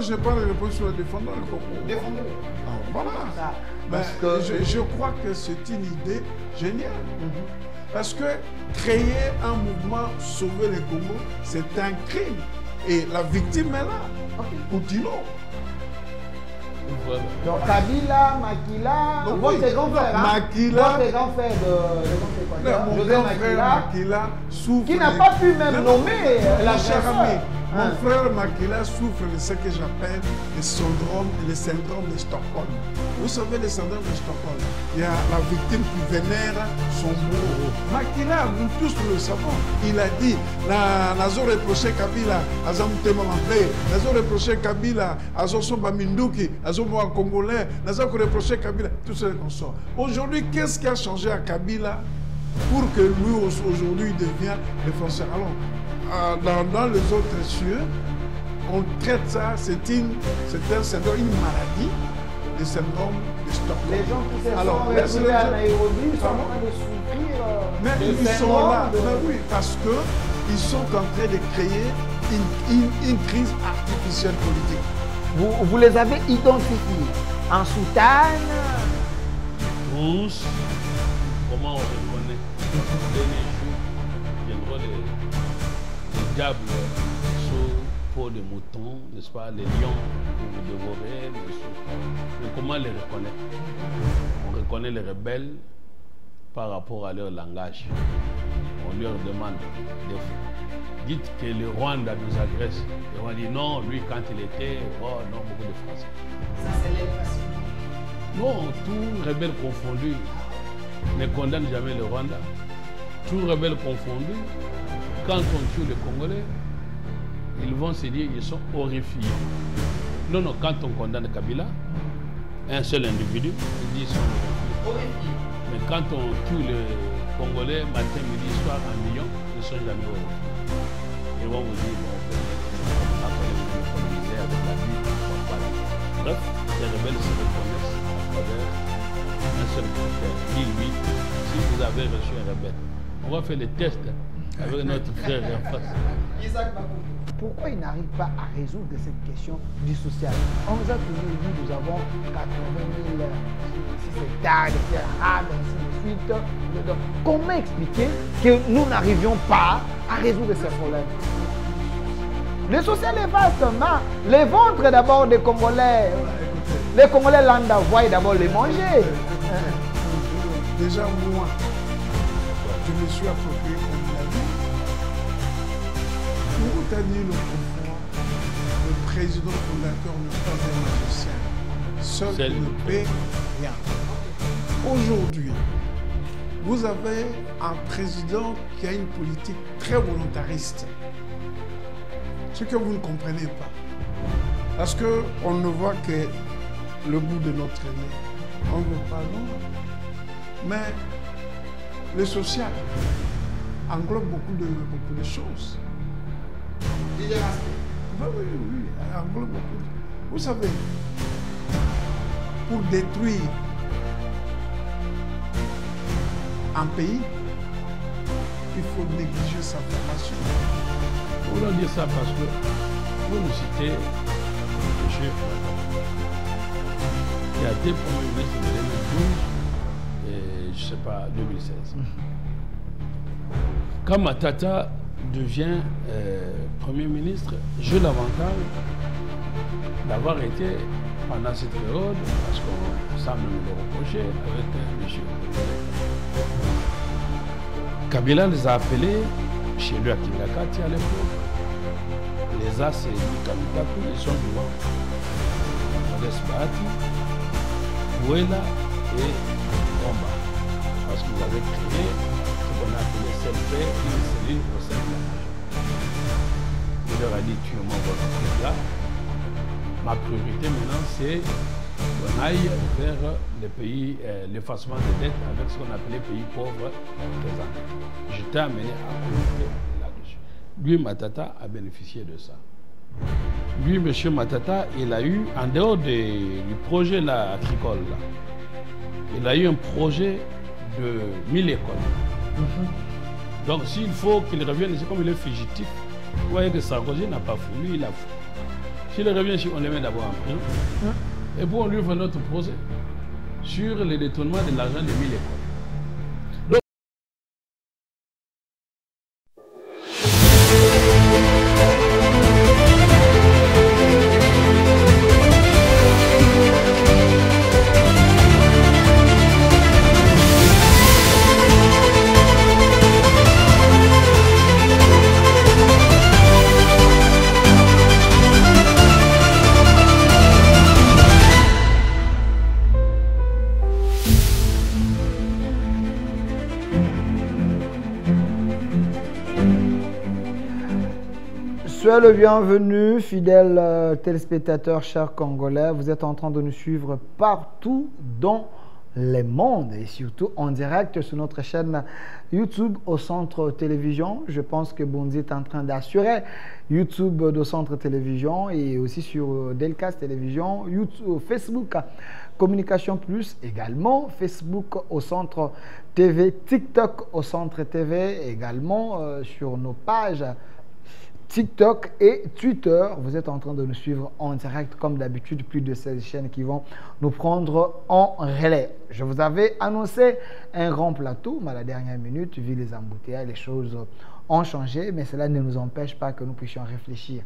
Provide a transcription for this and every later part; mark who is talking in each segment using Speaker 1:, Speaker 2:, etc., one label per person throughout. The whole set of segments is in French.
Speaker 1: Je parle de réponse sur le défendant le Congo. Voilà. Ben, je crois que c'est une idée géniale. Parce que créer un mouvement sauver le Congo, c'est un crime. Et la victime est là. Poutino.
Speaker 2: Voilà. Donc Kabila, Makila, votre grand frère, votre grand frère de José
Speaker 1: Makila souffre.
Speaker 2: Qui n'a pas pu même nommer la
Speaker 1: cher ami. Mon frère Makila souffre de ce que j'appelle le syndrome de Stockholm. Vous savez, le syndrome de Stockholm, il y a la victime qui vénère son bourreau. Makila, nous tous le savons. Il a dit, nazo reproché Kabila, azo mutema mambe, nazo reproché Kabila, azo somba minduki, azo moa congolais, nazo reproché Kabila, tout ce qu'on sort. Aujourd'hui, qu'est-ce qui a changé à Kabila pour que lui aujourd'hui devienne défenseur? Alors, dans les autres cieux, on traite ça, c'est un syndrome, une maladie, le syndrome de Stockholm.
Speaker 2: Les gens qui se sont retrouvés à Nairobi sont en train de souffrir.
Speaker 1: Mais ils sont là, oui, parce qu'ils sont en train de créer une crise artificielle politique.
Speaker 2: Vous les avez identifiés en soutane?
Speaker 3: Tous, comment on reconnaît les diables sous peau de mouton, n'est-ce pas, les lions pour vous dévorer, mais comment les reconnaître? On reconnaît les rebelles par rapport à leur langage. On leur demande, dites que le Rwanda nous agresse. Et on dit non, lui quand il était, oh non, beaucoup de Français.
Speaker 2: Ça c'est l'élévation.
Speaker 3: Non, tout rebelle confondu ne condamne jamais le Rwanda. Tout rebelle confondu, quand on tue les Congolais, ils vont se dire qu'ils sont horrifiés. Non, non, quand on condamne Kabila, un seul individu, ils disent qu'ils sont horrifiés. Mais quand on tue les Congolais, matin, midi, soir, un million, ils ne sont jamais horrifiés. Ils vont vous dire, on est colonisé avec la vie. Bref, les rebelles se reconnaissent à travers un seul critère. Lui, si vous avez reçu un rebelle, on va faire les tests avec notre frère en face.
Speaker 2: Pourquoi il n'arrive pas à résoudre cette question du social? On nous a toujours dit nous avons 80 000 hectares de terres rares, ainsi de suite. Donc, comment expliquer que nous n'arrivions pas à résoudre ces problèmes? Le social est vaste, mais les ventres d'abord des Congolais, les Congolais lambda voient d'abord les manger.
Speaker 1: Déjà moi, je me suis approprié comme la vie. Pour t'as dit le confort, le président fondateur n'est pas un magicien. Seul ne paie rien. Aujourd'hui, vous avez un président qui a une politique très volontariste. Ce que vous ne comprenez pas. Parce qu'on ne voit que le bout de notre nez. On ne veut pas non. Mais le social englobe beaucoup de choses. Ben oui, englobe beaucoup de choses. Vous savez, pour détruire un pays, il faut négliger sa formation.
Speaker 3: On va dire ça parce que vous nous citez le chef qui a été Premier ministre de 2012 et je ne sais pas, 2016. Quand Matata devient Premier ministre, j'ai l'avantage d'avoir été pendant cette période, parce qu'on semble me le reprocher, avec M. Kabila les a appelés chez lui à Kingakati à l'époque. Les As et Kamikaku, ils sont devant Modeste Bahati, Bouela et Bomba. Parce qu'ils avaient créé ce qu'on a appelé CLP, une cellule au sein de la nation. Il leur a dit, tu m'envoies votre là. Ma priorité maintenant, c'est qu'on aille vers les pays, l'effacement des dettes avec ce qu'on appelait pays pauvres présents. Je t'ai amené à priorité là-dessus. Lui, Matata, a bénéficié de ça. Lui, M. Matata, il a eu, en dehors du projet là, agricole, là, il a eu un projet de 1000 écoles. Donc, s'il faut qu'il revienne, c'est comme il est fugitif. Vous voyez que Sarkozy n'a pas fou, lui, il a fou. S'il revient ici, on les met d'abord en prison. Et puis on lui fait notre procès sur le détournement de l'argent de 1000 écoles.
Speaker 2: Soyez le bienvenu, fidèles téléspectateurs, chers Congolais. Vous êtes en train de nous suivre partout dans le monde et surtout en direct sur notre chaîne YouTube au Centre Télévision. Je pense que Bonzi est en train d'assurer YouTube de Centre Télévision et aussi sur Delcast Télévision, YouTube, Facebook Communication Plus également, Facebook au Centre TV, TikTok au Centre TV également sur nos pages TikTok et Twitter. Vous êtes en train de nous suivre en direct comme d'habitude, plus de 16 chaînes qui vont nous prendre en relais. Je vous avais annoncé un grand plateau, mais à la dernière minute, vu les embouteillages, les choses ont changé, mais cela ne nous empêche pas que nous puissions réfléchir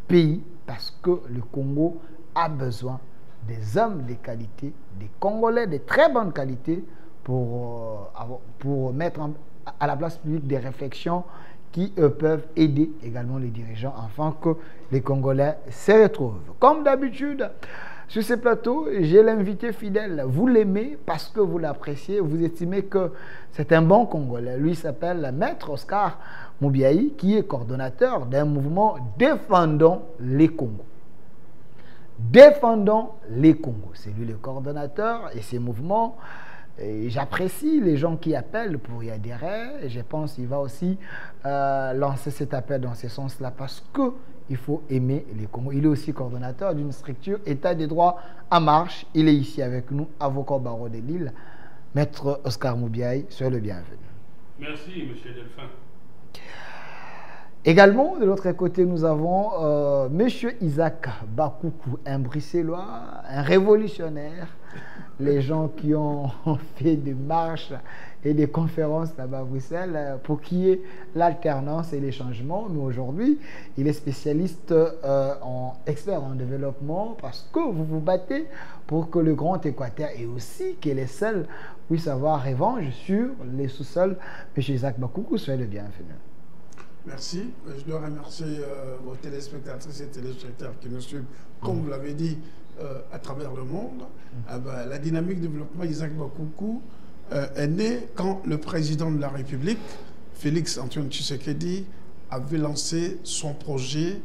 Speaker 2: pays, parce que le Congo a besoin des hommes de qualité, des Congolais de très bonne qualité pour mettre à la place publique des réflexions qui peuvent aider également les dirigeants afin que les Congolais se retrouvent. Comme d'habitude, sur ces plateaux, j'ai l'invité fidèle. Vous l'aimez parce que vous l'appréciez, vous estimez que c'est un bon Congolais. Lui s'appelle Maître Oscar Moubiaï, qui est coordonnateur d'un mouvement Défendons les Congos. Défendons les Congos. C'est lui le coordonnateur et ces mouvements. J'apprécie les gens qui appellent pour y adhérer. Et je pense qu'il va aussi lancer cet appel dans ce sens-là parce qu'il faut aimer les Congos. Il est aussi coordonnateur d'une structure État des droits en marche. Il est ici avec nous, avocat au barreau de Lille, Maître Oscar Moubiaï. Soyez le bienvenu.
Speaker 3: Merci, M. Delphin.
Speaker 2: Également, de l'autre côté, nous avons M. Isaac Bakoukou, un Bruxellois, un révolutionnaire. Les gens qui ont fait des marches et des conférences là-bas à Bruxelles pour qu'il y ait l'alternance et les changements. Mais aujourd'hui, il est spécialiste expert en développement parce que vous vous battez pour que le Grand Équateur et aussi que les seuls puissent avoir revanche sur les sous-sols. M. Isaac Bakoukou, soyez le bienvenu.
Speaker 1: Merci. Je dois remercier vos téléspectatrices et téléspectateurs qui nous suivent, comme vous l'avez dit, à travers le monde. La dynamique de développement Isaac Bakoukou est née quand le président de la République, Félix Antoine Tshisekedi, avait lancé son projet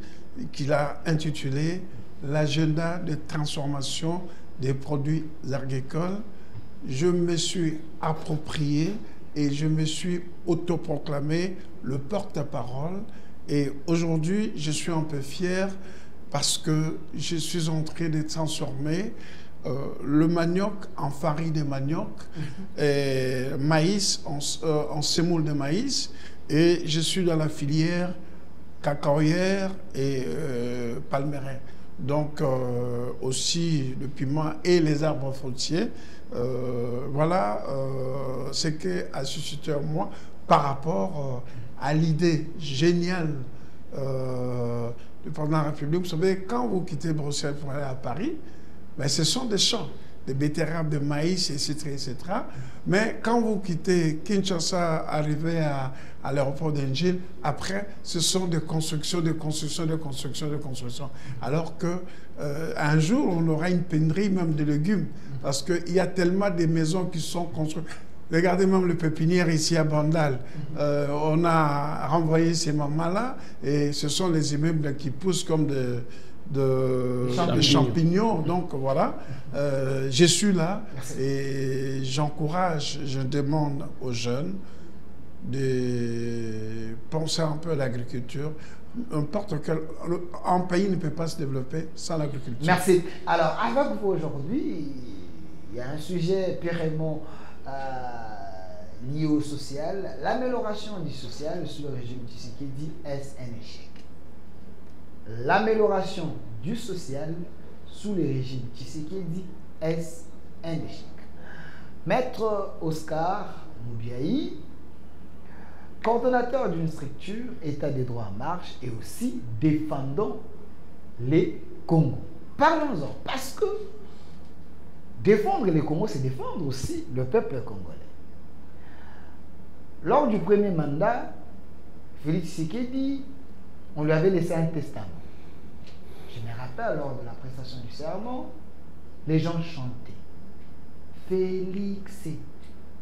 Speaker 1: qu'il a intitulé l'agenda de transformation des produits agricoles. Je me suis approprié et je me suis autoproclamé le porte-parole. Et aujourd'hui, je suis un peu fier parce que je suis en train de transformer le manioc en farine de manioc, et maïs en semoule de maïs, et je suis dans la filière cacaoyère et palmeraie. Donc aussi le piment et les arbres fruitiers. Voilà ce qui a suscité en moi par rapport à l'idée géniale du président de la République. Vous savez, quand vous quittez Bruxelles pour aller à Paris, ben, ce sont des champs, des betteraves, de maïs, etc., etc. Mais quand vous quittez Kinshasa, arrivez à l'aéroport d'Engil, après, ce sont des constructions, des constructions, des constructions, des constructions. Alors que un jour, on aura une pénurie même de légumes, parce qu'il y a tellement de maisons qui sont construites. Regardez même le pépinière ici à Bandal. On a renvoyé ces mamans-là et ce sont les immeubles qui poussent comme des champignons. Donc voilà, je suis là. Merci. Et j'encourage, je demande aux jeunes de penser un peu à l'agriculture. N'importe quel un pays ne peut pas se développer sans l'agriculture.
Speaker 2: Merci. Alors, avec vous aujourd'hui, il y a un sujet pérennement lié au social. L'amélioration du social sous le régime Tshisekedi est un échec. L'amélioration du social sous le régime Tshisekedi, est un échec? Maître Oscar Moubiaï, coordonnateur d'une structure État des droits en marche et aussi défendant les Congos. Parlons-en, parce que défendre les Congos, c'est défendre aussi le peuple congolais. Lors du premier mandat, Félix Tshisekedi, on lui avait laissé un testament. Je me rappelle, lors de la prestation du serment, les gens chantaient. Félix,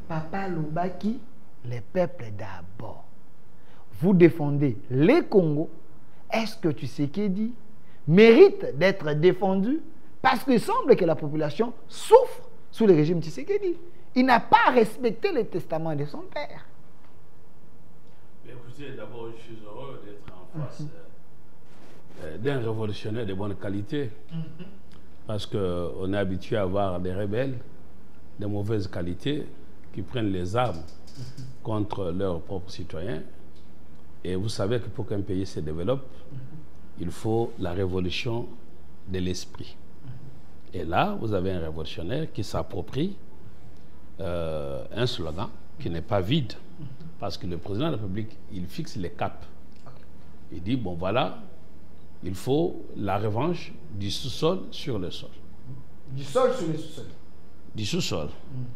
Speaker 2: Papa Lobaki, les peuples d'abord. Vous défendez les Congos. Est-ce que Tshisekedi mérite d'être défendu? Parce qu'il semble que la population souffre sous le régime Tshisekedi. Il n'a pas respecté les testaments de son père.
Speaker 3: Écoutez, d'abord, je suis heureux d'être en face d'un révolutionnaire de bonne qualité. Parce qu'on est habitué à voir des rebelles de mauvaise qualité qui prennent les armes contre leurs propres citoyens. Et vous savez que pour qu'un pays se développe, il faut la révolution de l'esprit. Et là, vous avez un révolutionnaire qui s'approprie un slogan qui n'est pas vide. Parce que le président de la République, il fixe les caps. Il dit, bon voilà, il faut la revanche du sous-sol sur le sol.
Speaker 2: Du sol sur le sous-sol.
Speaker 3: Du sous-sol.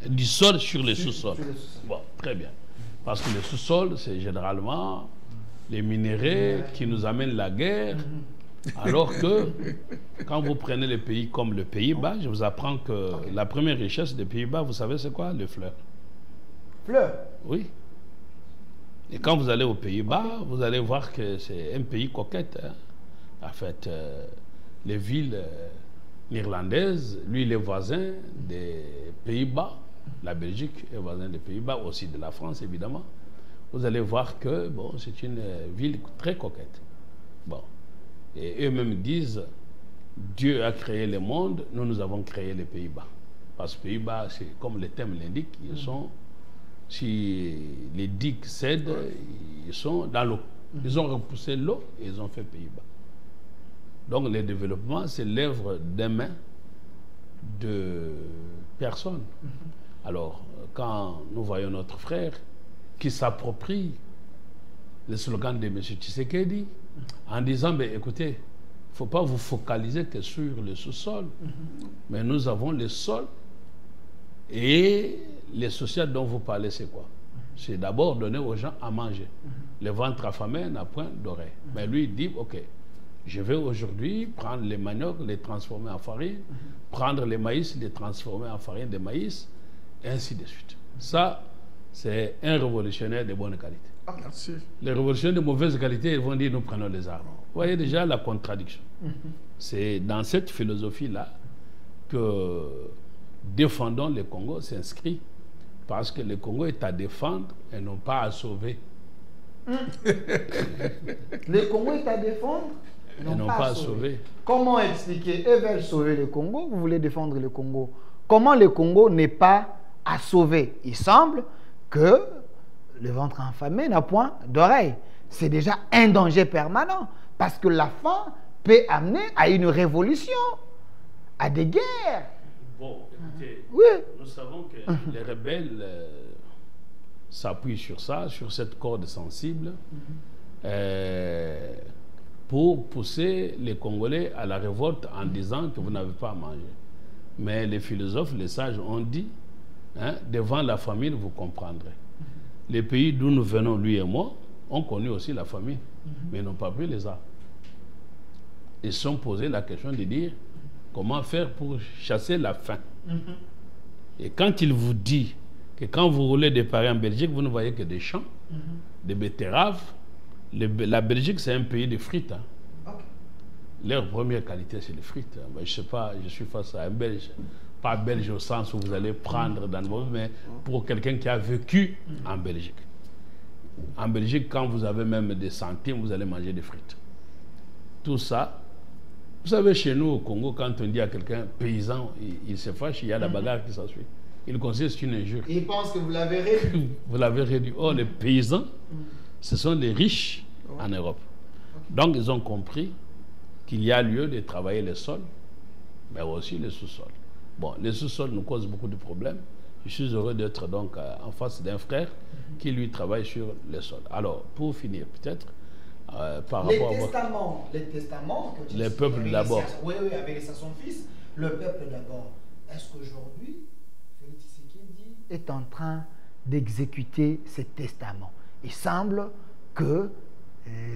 Speaker 3: Du sol sur le sous-sol. Bon, très bien. Parce que le sous-sol, c'est généralement les minéraux qui nous amènent la guerre. Alors que, quand vous prenez les pays comme le Pays-Bas, je vous apprends que la première richesse des Pays-Bas, vous savez c'est quoi? Le fleur.
Speaker 2: Fleur?
Speaker 3: Oui. Et quand vous allez aux Pays-Bas, vous allez voir que c'est un pays coquette. Hein. En fait, les villes irlandaises, lui, il est voisin des Pays-Bas. La Belgique est voisin des Pays-Bas, aussi de la France, évidemment. Vous allez voir que bon, c'est une ville très coquette. Bon. Et eux-mêmes disent, Dieu a créé le monde, nous avons créé les Pays-Bas. Parce que les Pays-Bas, c'est comme le thème l'indique, ils sont, si les digues cèdent, ils sont dans l'eau. Ils ont repoussé l'eau et ils ont fait Pays-Bas. Donc le développement, c'est l'œuvre des mains de personnes. Alors, quand nous voyons notre frère qui s'approprie le slogan de M. Tshisekedi, en disant, ben, écoutez, il ne faut pas vous focaliser que sur le sous-sol, mais nous avons le sol et les sociétés dont vous parlez, c'est quoi? C'est d'abord donner aux gens à manger. Le ventre affamé n'a point d'oreille. Mais lui, il dit, ok, je vais aujourd'hui prendre les maniocs, les transformer en farine, prendre les maïs, les transformer en farine de maïs, et ainsi de suite. Ça, c'est un révolutionnaire de bonne qualité.
Speaker 1: Merci.
Speaker 3: Les révolutionnaires de mauvaise qualité, ils vont dire nous prenons les armes. Vous voyez déjà la contradiction. C'est dans cette philosophie-là que défendons le Congo s'inscrit. Parce que le Congo est à défendre et non pas à sauver.
Speaker 2: Le Congo est à défendre et non pas à sauver. Comment expliquer? Eux veulent sauver le Congo, vous voulez défendre le Congo. Comment le Congo n'est pas à sauver? Il semble que le ventre affamé n'a point d'oreille. C'est déjà un danger permanent. Parce que la faim peut amener à une révolution, à des guerres.
Speaker 3: Bon, écoutez,
Speaker 2: oui.
Speaker 3: Nous savons que les rebelles s'appuient sur ça, sur cette corde sensible, pour pousser les Congolais à la révolte en disant que vous n'avez pas à manger. Mais les philosophes, les sages ont dit, hein, devant la famine, vous comprendrez. Les pays d'où nous venons, lui et moi, ont connu aussi la famine, mais n'ont pas pris les armes. Ils se sont posé la question de dire comment faire pour chasser la faim. Et quand il vous dit que quand vous roulez des paris en Belgique, vous ne voyez que des champs, des betteraves. La Belgique, c'est un pays de frites. Hein. Leur première qualité, c'est les frites. Hein. Je ne sais pas, je suis face à un Belge. Pas belge au sens où vous allez prendre dans le monde, mais pour quelqu'un qui a vécu en Belgique. En Belgique, quand vous avez même des centimes, vous allez manger des frites. Tout ça, vous savez, chez nous au Congo, quand on dit à quelqu'un paysan, il se fâche, il y a la bagarre qui s'ensuit. Il considère que c'est une injure.
Speaker 2: Il pense que vous l'avez réduit.
Speaker 3: Vous l'avez réduit. Or, les paysans, ce sont les riches en Europe. Donc, ils ont compris qu'il y a lieu de travailler les sols, mais aussi les sous-sols. Bon, les sous-sols nous causent beaucoup de problèmes. Je suis heureux d'être donc en face d'un frère qui lui travaille sur les sols. Alors, pour finir, peut-être, par rapport
Speaker 2: à les testaments que
Speaker 3: les peuples d'abord.
Speaker 2: Oui, oui, avec les sassons-fils, le peuple d'abord. Est-ce qu'aujourd'hui, Félix Tshisekedi est en train d'exécuter ces testaments? Il semble que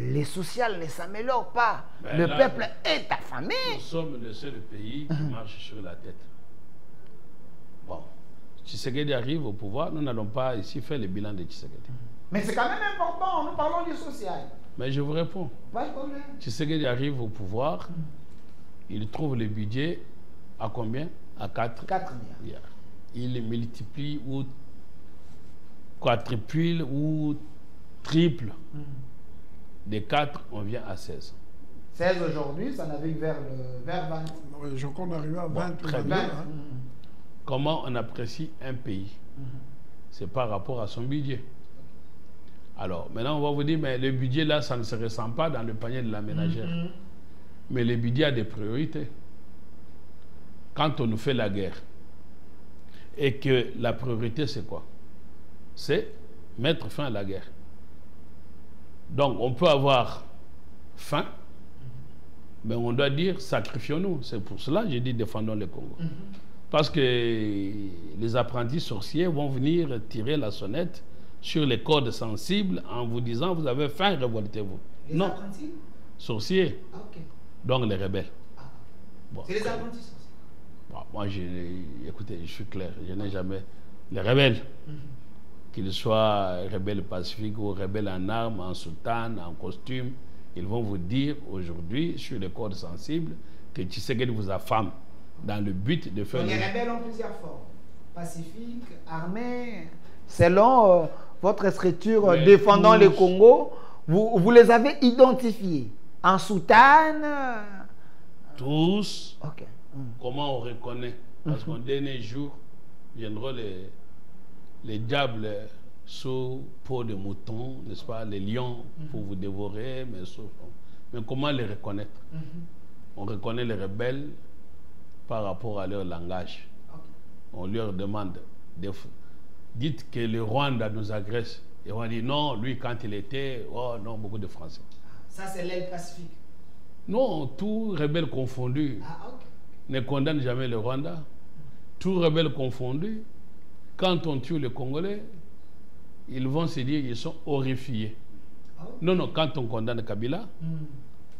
Speaker 2: les sociales ne s'améliorent pas. Ben le peuple est affamé.
Speaker 3: Nous sommes le seul pays qui marche sur la tête. Bon, Tshisekedi arrive au pouvoir, nous n'allons pas ici faire le bilan de Tshisekedi.
Speaker 2: Mais c'est quand même important, nous parlons du social.
Speaker 3: Mais je vous réponds.
Speaker 2: Pas de problème.
Speaker 3: Tshisekedi arrive au pouvoir, il trouve le budget à combien? À 4 milliards. Il multiplie ou quadruple ou triple. De 4, on vient à 16.
Speaker 2: 16 aujourd'hui, ça n'avait vers 20.
Speaker 1: Oui, je crois qu'on arrive à 20.
Speaker 3: Très bien. Hein. Comment on apprécie un pays? C'est par rapport à son budget. Alors, maintenant, on va vous dire, mais le budget, là, ça ne se ressent pas dans le panier de la ménagère. Mais le budget a des priorités. Quand on nous fait la guerre, et que la priorité, c'est quoi? C'est mettre fin à la guerre. Donc, on peut avoir faim, mais on doit dire sacrifions-nous. C'est pour cela que j'ai dit défendons le Congo. Parce que les apprentis sorciers vont venir tirer la sonnette sur les cordes sensibles en vous disant vous avez faim, révoltez-vous.
Speaker 2: Les apprentis
Speaker 3: sorciers.
Speaker 2: Ah, ok.
Speaker 3: Donc les rebelles.
Speaker 2: Ah.
Speaker 3: Bon,
Speaker 2: c'est les apprentis sorciers.
Speaker 3: Bon, moi, écoutez, je suis clair, je n'ai jamais... Les rebelles, qu'ils soient rebelles pacifiques ou rebelles en armes, en soutane, en costume, ils vont vous dire aujourd'hui, sur les cordes sensibles, que Tshisekedi vous affame dans le but de faire...
Speaker 2: Donc, les rebelles ont plusieurs formes. Pacifiques, armés. Selon votre écriture défendant le Congo, vous les avez identifiés en soutane.
Speaker 3: Tous. Okay. Comment on reconnaît? Parce qu'un dernier jour, viendront les diables sous peau de mouton, n'est-ce pas, les lions pour vous dévorer, mais comment les reconnaître? On reconnaît les rebelles par rapport à leur langage. On leur demande, dites que le Rwanda nous agresse. Et on dit non, lui quand il était, oh non, beaucoup de Français.
Speaker 2: Ça c'est l'aile pacifique?
Speaker 3: Non, tout rebelle confondu ne condamne jamais le Rwanda. Tout rebelle confondu, quand on tue les Congolais, ils vont se dire qu'ils sont horrifiés. Non, non, quand on condamne Kabila,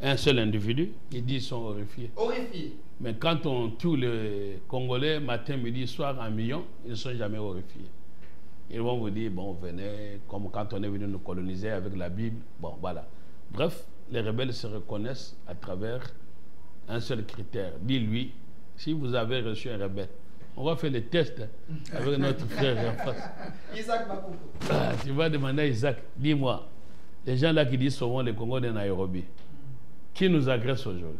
Speaker 3: un seul individu, ils disent qu'ils sont horrifiés.
Speaker 2: Horrifiés.
Speaker 3: Mais quand on tue les Congolais, matin, midi, soir, en millions, ils ne sont jamais horrifiés. Ils vont vous dire, bon, venez, comme quand on est venu nous coloniser avec la Bible. Bon, voilà. Bref, les rebelles se reconnaissent à travers un seul critère. Dis-lui, si vous avez reçu un rebelle, on va faire les tests avec notre frère en face.
Speaker 2: Isaac Bakoukou.
Speaker 3: Tu vas demander à Isaac, dis-moi, les gens là qui disent souvent les Congos de Nairobi, qui nous agresse aujourd'hui?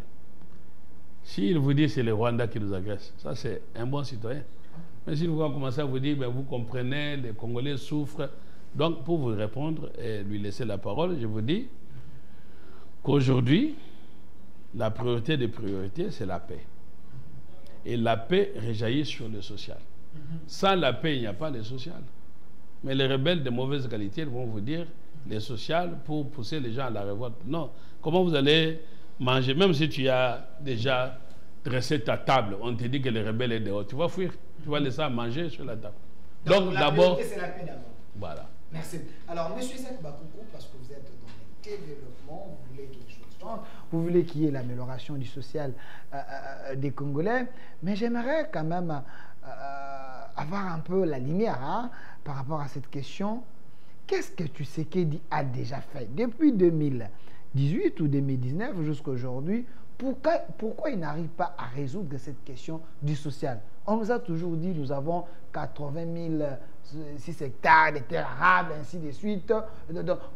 Speaker 3: S'il vous dit c'est le Rwanda qui nous agresse, ça c'est un bon citoyen. Mais s'il va commencer à vous dire, ben, vous comprenez, les Congolais souffrent. Donc pour vous répondre et lui laisser la parole, je vous dis qu'aujourd'hui, la priorité des priorités, c'est la paix. Et la paix rejaillit sur le social. Sans la paix, il n'y a pas de social. Mais les rebelles de mauvaise qualité vont vous dire les sociales pour pousser les gens à la révolte. Non. Comment vous allez manger? Même si tu as déjà dressé ta table, on te dit que les rebelles sont dehors. Tu vas fuir. Tu vas laisser à manger sur la table. Donc d'abord...
Speaker 2: c'est la paix d'abord.
Speaker 3: Voilà.
Speaker 2: Merci. Alors, M. Isaac Bakoukou, parce que vous êtes dans le développement, vous voulez quelque chose de change, vous voulez qu'il y ait l'amélioration du social des Congolais, mais j'aimerais quand même avoir un peu la lumière par rapport à cette question. Qu'est-ce que Tshisekedi a déjà fait depuis 2018 ou 2019 jusqu'à aujourd'hui? Pourquoi il n'arrive pas à résoudre cette question du social? On nous a toujours dit nous avons 80 6 hectares de terres arables, ainsi de suite.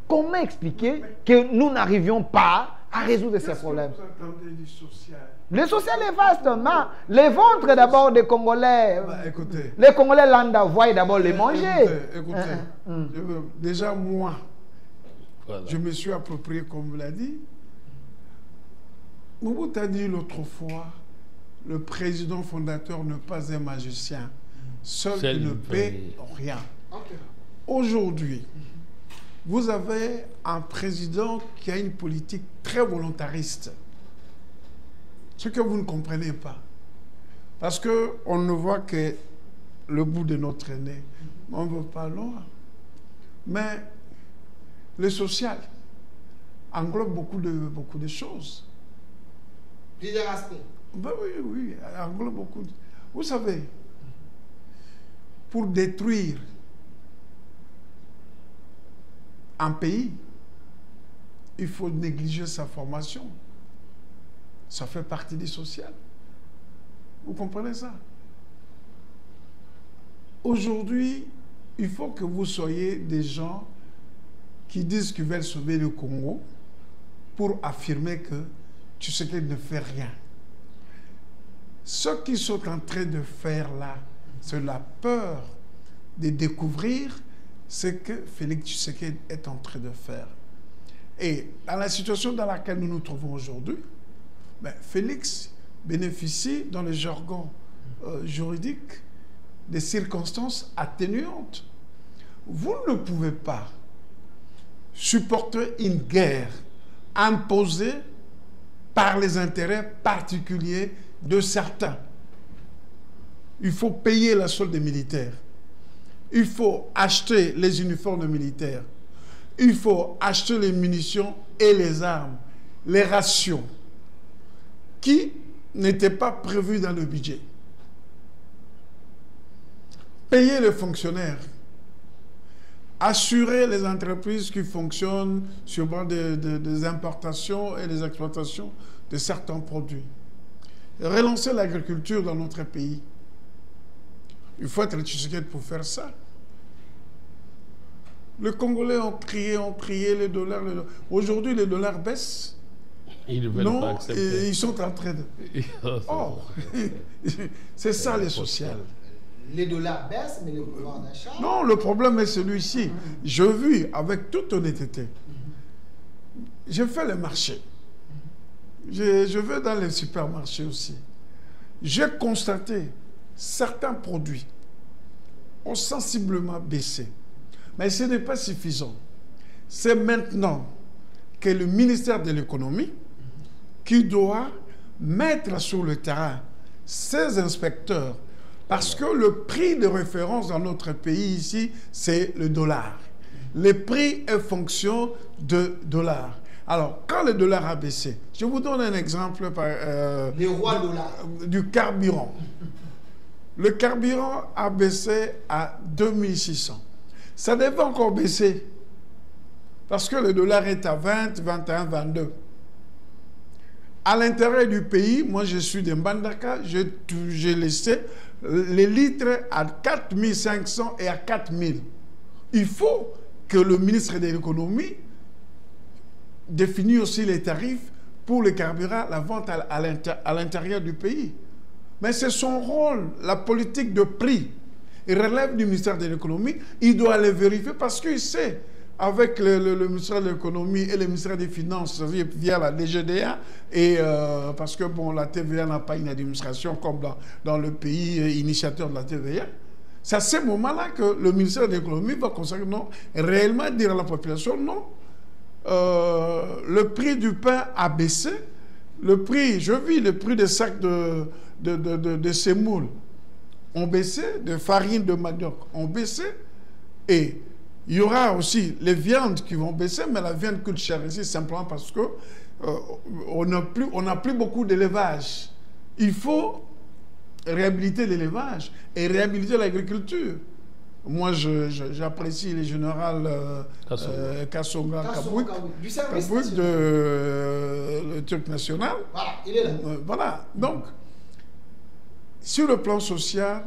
Speaker 2: Comment expliquer que nous n'arrivions pas à résoudre ces problèmes?
Speaker 1: Vous entendez du social?
Speaker 2: Le social est vaste, mais les ventres d'abord des Congolais.
Speaker 1: Écoutez,
Speaker 2: les Congolais lambda voient d'abord les manger.
Speaker 1: Écoutez, déjà moi, je me suis approprié, comme vous l'avez dit, Mobutu a dit l'autre fois, le président fondateur n'est pas un magicien. Seul il ne paie rien.
Speaker 2: Okay.
Speaker 1: Aujourd'hui, vous avez un président qui a une politique très volontariste. Ce que vous ne comprenez pas. Parce qu'on ne voit que le bout de notre nez. On ne veut pas loin. Mais le social englobe beaucoup de choses.
Speaker 2: Plusieurs aspects.
Speaker 1: Ben oui, englobe beaucoup. Vous savez, pour détruire un pays, il faut négliger sa formation. Ça fait partie du social. Vous comprenez ça? Aujourd'hui, il faut que vous soyez des gens qui disent qu'ils veulent sauver le Congo pour affirmer que Tshisekedi ne fait rien. Ce qu'ils sont en train de faire là, c'est la peur de découvrir ce que Félix Tshisekedi est en train de faire. Et dans la situation dans laquelle nous nous trouvons aujourd'hui, ben, Félix bénéficie, dans le jargon juridique, des circonstances atténuantes. Vous ne pouvez pas supporter une guerre imposée par les intérêts particuliers de certains. Il faut payer la solde militaire. Il faut acheter les uniformes militaires. Il faut acheter les munitions et les armes, les rations, qui n'étaient pas prévues dans le budget. Payer les fonctionnaires. Assurer les entreprises qui fonctionnent sur base des importations et des exploitations de certains produits. Relancer l'agriculture dans notre pays. Il faut être Tshisekedi pour faire ça. Les Congolais ont crié le dollar. Aujourd'hui, le dollar baisse.
Speaker 3: Ils ne veulent pas accepter.
Speaker 1: Ils sont en train de... Oh, c'est ça les sociales.
Speaker 2: Les dollars baissent, mais le pouvoir d'achat...
Speaker 1: Non, le problème est celui-ci. Je vis avec toute honnêteté. Je fais le marché. Je vais dans les supermarchés aussi. J'ai constaté certains produits ont sensiblement baissé. Mais ce n'est pas suffisant. C'est maintenant que le ministère de l'économie qui doit mettre sur le terrain ses inspecteurs, parce que le prix de référence dans notre pays ici, c'est le dollar. Le prix est fonction de dollar. Alors, quand le dollar a baissé, je vous donne un exemple du carburant. Le carburant a baissé à 2600. Ça devait encore baisser parce que le dollar est à 20, 21, 22. À l'intérieur du pays, moi je suis de Mbandaka, j'ai laissé les litres à 4500 et à 4000. Il faut que le ministre de l'économie définisse aussi les tarifs pour le carburant, la vente à l'intérieur du pays. Mais c'est son rôle, la politique de prix. Il relève du ministère de l'économie, il doit les vérifier parce qu'il sait, avec le ministère de l'économie et le ministère des Finances, via la DGDA, et parce que bon, la TVA n'a pas une administration comme dans le pays initiateur de la TVA, c'est à ce moment-là que le ministère de l'économie va consacrer, non, réellement dire à la population, non, le prix du pain a baissé, le prix, je vis le prix des sacs de semoule ont baissé, de farine de manioc ont baissé, et il y aura aussi les viandes qui vont baisser, mais la viande coûte cher ici simplement parce que on n'a plus beaucoup d'élevage. Il faut réhabiliter l'élevage et réhabiliter l'agriculture. Moi, j'apprécie le général Kassonga Kabouik, le Turc national.
Speaker 2: Voilà, il est là.
Speaker 1: Voilà, donc, sur le plan social,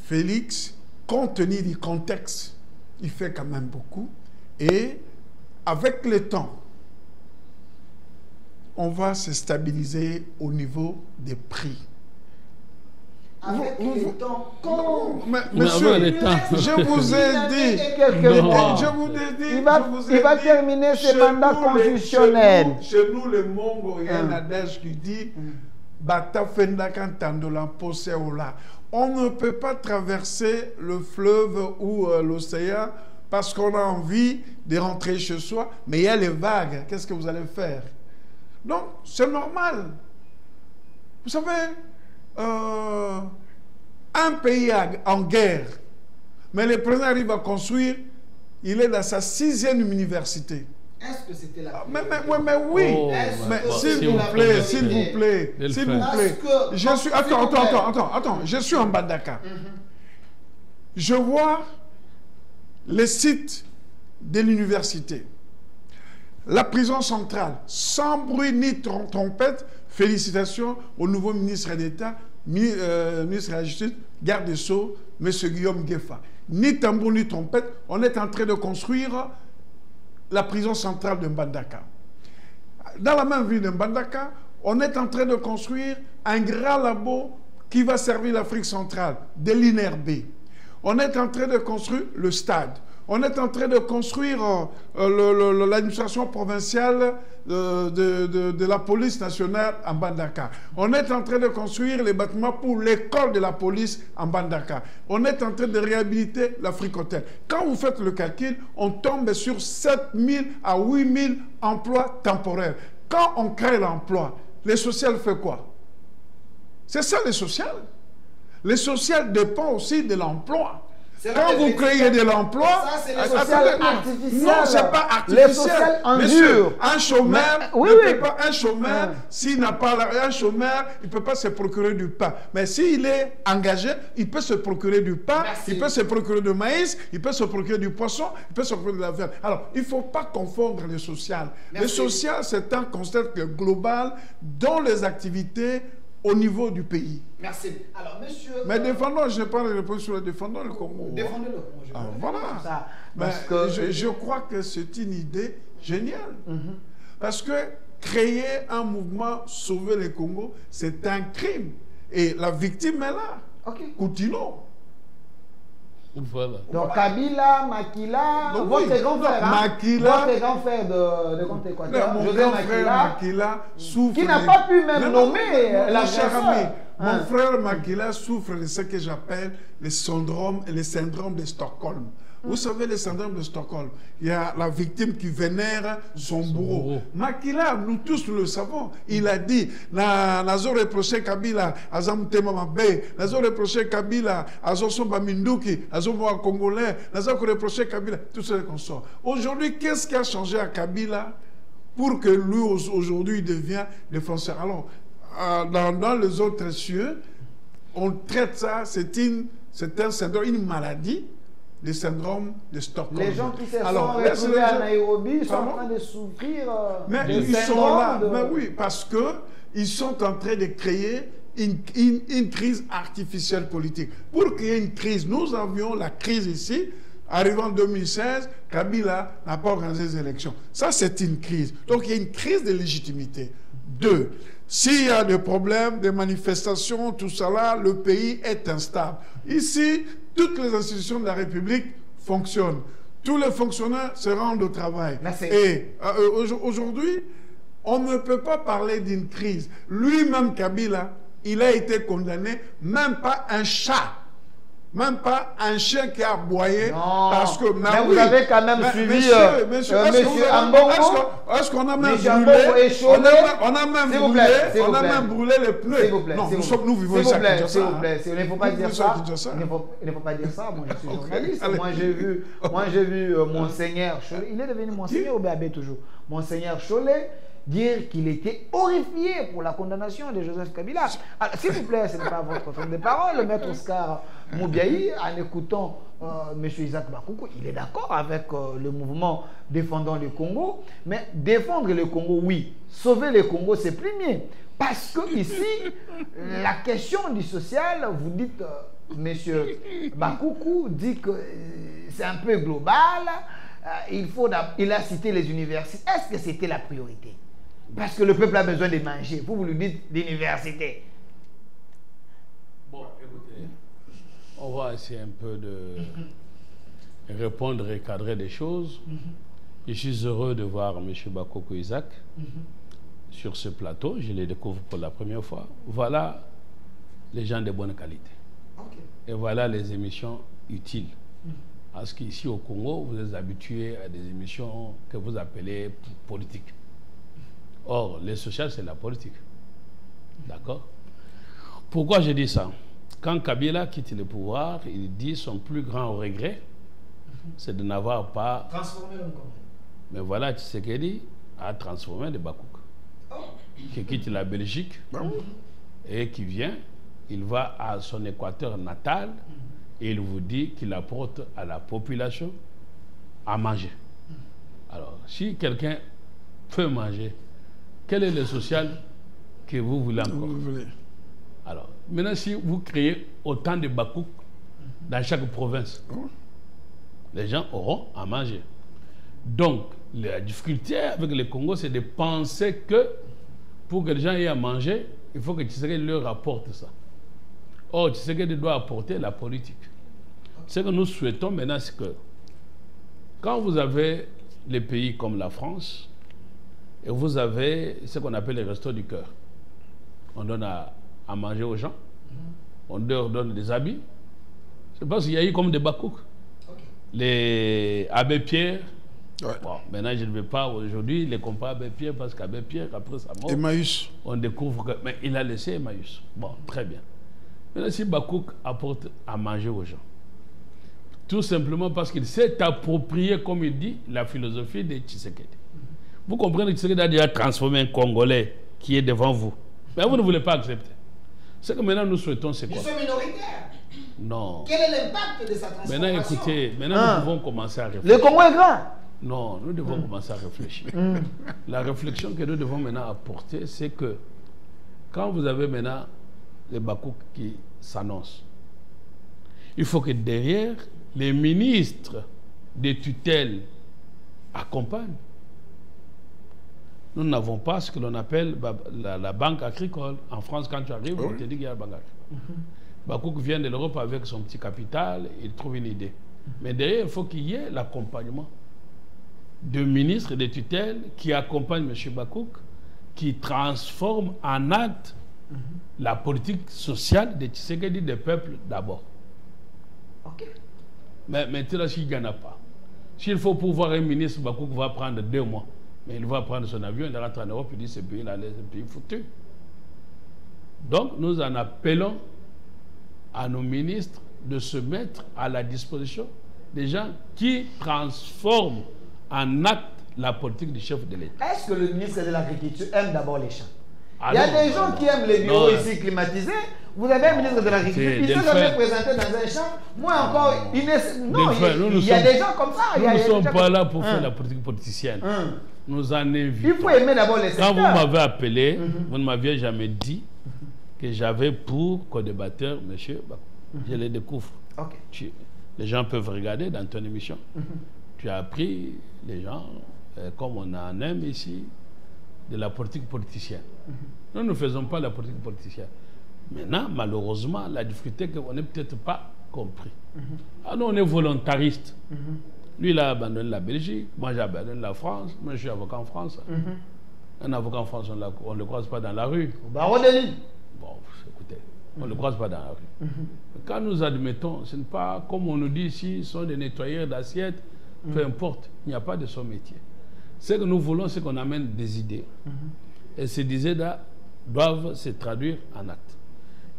Speaker 1: Félix, compte tenu du contexte, il fait quand même beaucoup. Et avec le temps, on va se stabiliser au niveau des prix.
Speaker 2: avec le temps.
Speaker 1: Monsieur, je vous ai dit, je vous ai dit,
Speaker 2: il va terminer ses mandats constitutionnels.
Speaker 1: Chez nous, le Mongo, il y a un adage qui dit Bata fenda kantandola pose ola. On ne peut pas traverser le fleuve ou l'océan parce qu'on a envie de rentrer chez soi, mais il y a les vagues. Qu'est-ce que vous allez faire? Donc, c'est normal. Vous savez, un pays en guerre, mais le président arrive à construire, il est dans sa 6e université.
Speaker 2: Est-ce que c'était la
Speaker 1: mais oui,
Speaker 3: Oh,
Speaker 1: mais s'il vous plaît, s'il vous plaît, s'il vous plaît. Je suis, attends, je suis en Mbandaka. Je vois les sites de l'université, la prison centrale, sans bruit ni trompette. Félicitations au nouveau ministre d'État, ministre de la Justice, garde des Sceaux, M. Guillaume Gueffa. Ni tambour ni trompette, on est en train de construire la prison centrale de Mbandaka. Dans la même ville de Mbandaka, on est en train de construire un grand labo qui va servir l'Afrique centrale, de l'INRB. On est en train de construire le stade. On est en train de construire l'administration provinciale de la police nationale en Mbandaka. On est en train de construire les bâtiments pour l'école de la police en Mbandaka. On est en train de réhabiliter l'Afrique Hotel. Quand vous faites le calcul, on tombe sur 7 000 à 8 000 emplois temporaires. Quand on crée l'emploi, le social fait quoi? C'est ça le social. Le social dépend aussi de l'emploi. Quand vous créez de l'emploi,
Speaker 2: ça c'est le social artificiel.
Speaker 1: Non, c'est pas artificiel.
Speaker 2: Le social en
Speaker 1: Monsieur,
Speaker 2: dur.
Speaker 1: un chômeur, un chômeur, s'il n'a pas un chômeur, il ne peut pas se procurer du pain. Mais s'il est engagé, il peut se procurer du pain, il peut se procurer du maïs, il peut se procurer du poisson, il peut se procurer de la viande. Alors, il ne faut pas confondre le social. Le social, c'est un concept global dans les activités au niveau du pays.
Speaker 2: Merci. Alors, monsieur...
Speaker 1: Mais défendons, je n'ai pas répondu sur le défendons le Congo.
Speaker 2: Défendez le Congo.
Speaker 1: Ah, voilà.
Speaker 2: Ça,
Speaker 1: parce que je crois que c'est une idée géniale. Parce que créer un mouvement sauver le Congo, c'est un crime. Et la victime est là. Continuons.
Speaker 3: Voilà.
Speaker 2: Donc Kabila, Makila, votre grand frère, votre grand frère de compte équateur,
Speaker 1: mon grand frère Makila souffre.
Speaker 2: Qui n'a pas pu même nommer la
Speaker 1: chère amie. Mon frère Makila souffre de ce que j'appelle le syndrome de Stockholm. Vous savez, le syndrome de Stockholm, il y a la victime qui vénère son bourreau. Makila, nous tous nous le savons, il a dit, nazo reproché Kabila, azam tema mabe, nazo reproché Kabila, azo somba minduki, azo moa congolais, nazo reproché Kabila, tout ce qu'on sort. Aujourd'hui, qu'est-ce qui a changé à Kabila pour que lui, aujourd'hui, devienne défenseur? Alors, dans les autres cieux, on traite ça, c'est un syndrome, une maladie, le syndrome de Stockholm.
Speaker 2: Les gens qui se sont retrouvés à Nairobi sont en train de souffrir
Speaker 1: mais ils sont là, mais oui, parce qu'ils sont en train de créer une crise artificielle politique. Pour qu'il y ait une crise, nous avions la crise ici, arrivant en 2016, Kabila n'a pas organisé les élections. Ça, c'est une crise. Donc, il y a une crise de légitimité. 2. S'il y a des problèmes, des manifestations, tout ça là, le pays est instable. Ici, toutes les institutions de la République fonctionnent. Tous les fonctionnaires se rendent au travail.
Speaker 2: Merci.
Speaker 1: Et aujourd'hui, on ne peut pas parler d'une crise. Lui-même, Kabila, il a été condamné, même pas un chat. Même pas un chien qui a aboyé. Parce que,
Speaker 2: mais vous avez quand même suivi monsieur Ambongo.
Speaker 1: Est-ce qu'on a même brûlé les pneus?
Speaker 2: S'il vous plaît.
Speaker 1: Non, nous vivons ici à Kinshasa.
Speaker 2: S'il vous plaît, il ne faut pas dire ça. Il ne faut pas dire ça. Moi, je suis journaliste. Moi, j'ai vu Monseigneur Cholet. Il est devenu Monseigneur au BAB toujours. Monseigneur Cholet dire qu'il était horrifié pour la condamnation de Joseph Kabila. S'il vous plaît, ce n'est pas votre temps de parole, le maître Oscar Moubiaï, en écoutant M. Isaac Bakoukou, il est d'accord avec le mouvement défendant le Congo, mais défendre le Congo, oui. Sauver le Congo, c'est premier. Parce que ici, la question du social, vous dites, M. Bakoukou dit que c'est un peu global, il a cité les universités. Est-ce que c'était la priorité? Parce que le peuple a besoin de manger. Vous lui dites l'université.
Speaker 4: Bon, écoutez.
Speaker 3: moi, c'est un peu de répondre et cadrer des choses. Je suis heureux de voir M. Bakoko Isaac sur ce plateau. Je les découvre pour la première fois. Voilà les gens de bonne qualité. Et voilà les émissions utiles. Parce qu'ici au Congo, vous êtes habitués à des émissions que vous appelez politiques. Or, les social, c'est la politique. D'accord? Pourquoi je dis ça? Quand Kabila quitte le pouvoir, il dit son plus grand regret, c'est de n'avoir pas...
Speaker 2: Transformer l'homme.
Speaker 3: Mais voilà, Tshisekedi a transformé le Bakouk. Qui quitte la Belgique et qui vient, il va à son Équateur natal et il vous dit qu'il apporte à la population à manger. Alors, si quelqu'un peut manger, quel est le social que vous voulez encore? Alors, maintenant, si vous créez autant de Bakouk dans chaque province, les gens auront à manger. Donc, la difficulté avec le Congo, c'est de penser que pour que les gens aient à manger, il faut que Tshisekedi leur apporte ça. Or, Tshisekedi doit apporter la politique. Ce que nous souhaitons maintenant, c'est que quand vous avez les pays comme la France, et vous avez ce qu'on appelle les restos du cœur, on donne à manger aux gens, on leur donne des habits. C'est parce qu'il y a eu comme des Bakouk. Les Abbé Pierre, bon, maintenant je ne vais pas aujourd'hui les comparer à Abbé Pierre parce qu'Abbé Pierre, après sa mort,
Speaker 1: Emmaüs,
Speaker 3: on découvre que mais il a laissé Emmaüs. Bon, très bien. Maintenant, si Bakouk apporte à manger aux gens, tout simplement parce qu'il s'est approprié, comme il dit, la philosophie de Tshisekedi. Vous comprenez que Tshisekedi a déjà transformé un Congolais qui est devant vous. Mais vous ne voulez pas accepter. Ce que maintenant nous souhaitons, c'est quoi?
Speaker 2: Ils sont minoritaires.
Speaker 3: Non.
Speaker 2: Quel est l'impact de sa transformation?
Speaker 3: Maintenant, écoutez, maintenant nous devons commencer à réfléchir.
Speaker 2: Le Congo est grand.
Speaker 3: Non, nous devons commencer à réfléchir. La réflexion que nous devons maintenant apporter, c'est que quand vous avez maintenant les Bakouk qui s'annoncent, il faut que derrière, les ministres des tutelles accompagnent. Nous n'avons pas ce que l'on appelle la banque agricole. En France, quand tu arrives, on te dit qu'il y a la banque agricole. Bakouk vient de l'Europe avec son petit capital, il trouve une idée. Mais derrière, il faut qu'il y ait l'accompagnement de ministres et de tutelles qui accompagnent M. Bakouk, qui transforment en acte la politique sociale de Tshisekedi des peuples d'abord. Mais maintenant, s'il n'y en a pas, s'il faut pouvoir un ministre, Bakouk va prendre 2 mois. Mais il va prendre son avion, il rentre en Europe, il dit ce pays-là, c'est un pays foutu. Donc, nous en appelons à nos ministres de se mettre à la disposition des gens qui transforment en acte la politique du chef de l'État.
Speaker 2: Est-ce que le ministre de l'Agriculture aime d'abord les champs?
Speaker 3: Ah
Speaker 2: il y a
Speaker 3: non,
Speaker 2: des gens qui aiment les bureaux ici climatisés. Vous avez un ministre de l'Agriculture qui s'est jamais présenté dans un champ. Moi encore, il y a des gens comme ça.
Speaker 3: Nous ne sommes pas là pour faire la politique politicienne. Nous en invitons.
Speaker 2: Il faut aimer d'abord les secteurs.
Speaker 3: Quand vous m'avez appelé, vous ne m'aviez jamais dit que j'avais pour co-débatteur M. Bakouk. Je le découvre. Les gens peuvent regarder dans ton émission. Tu as appris les gens, comme on en aime ici, de la politique politicienne. Nous ne faisons pas la politique politicienne. Maintenant, malheureusement, la difficulté qu'on n'est peut-être pas compris. Ah non, on est volontariste. Lui, il a abandonné la Belgique, moi j'ai abandonné la France, moi je suis avocat en France. Un avocat en France, on ne le croise pas dans la rue.
Speaker 2: Au barreau de Lille.
Speaker 3: Bon, écoutez, on ne le croise pas dans la rue. Quand nous admettons, ce n'est pas comme on nous dit ici, ce sont des nettoyeurs d'assiettes, peu importe, il n'y a pas de son métier. Ce que nous voulons, c'est qu'on amène des idées. Et ces idées-là doivent se traduire en actes.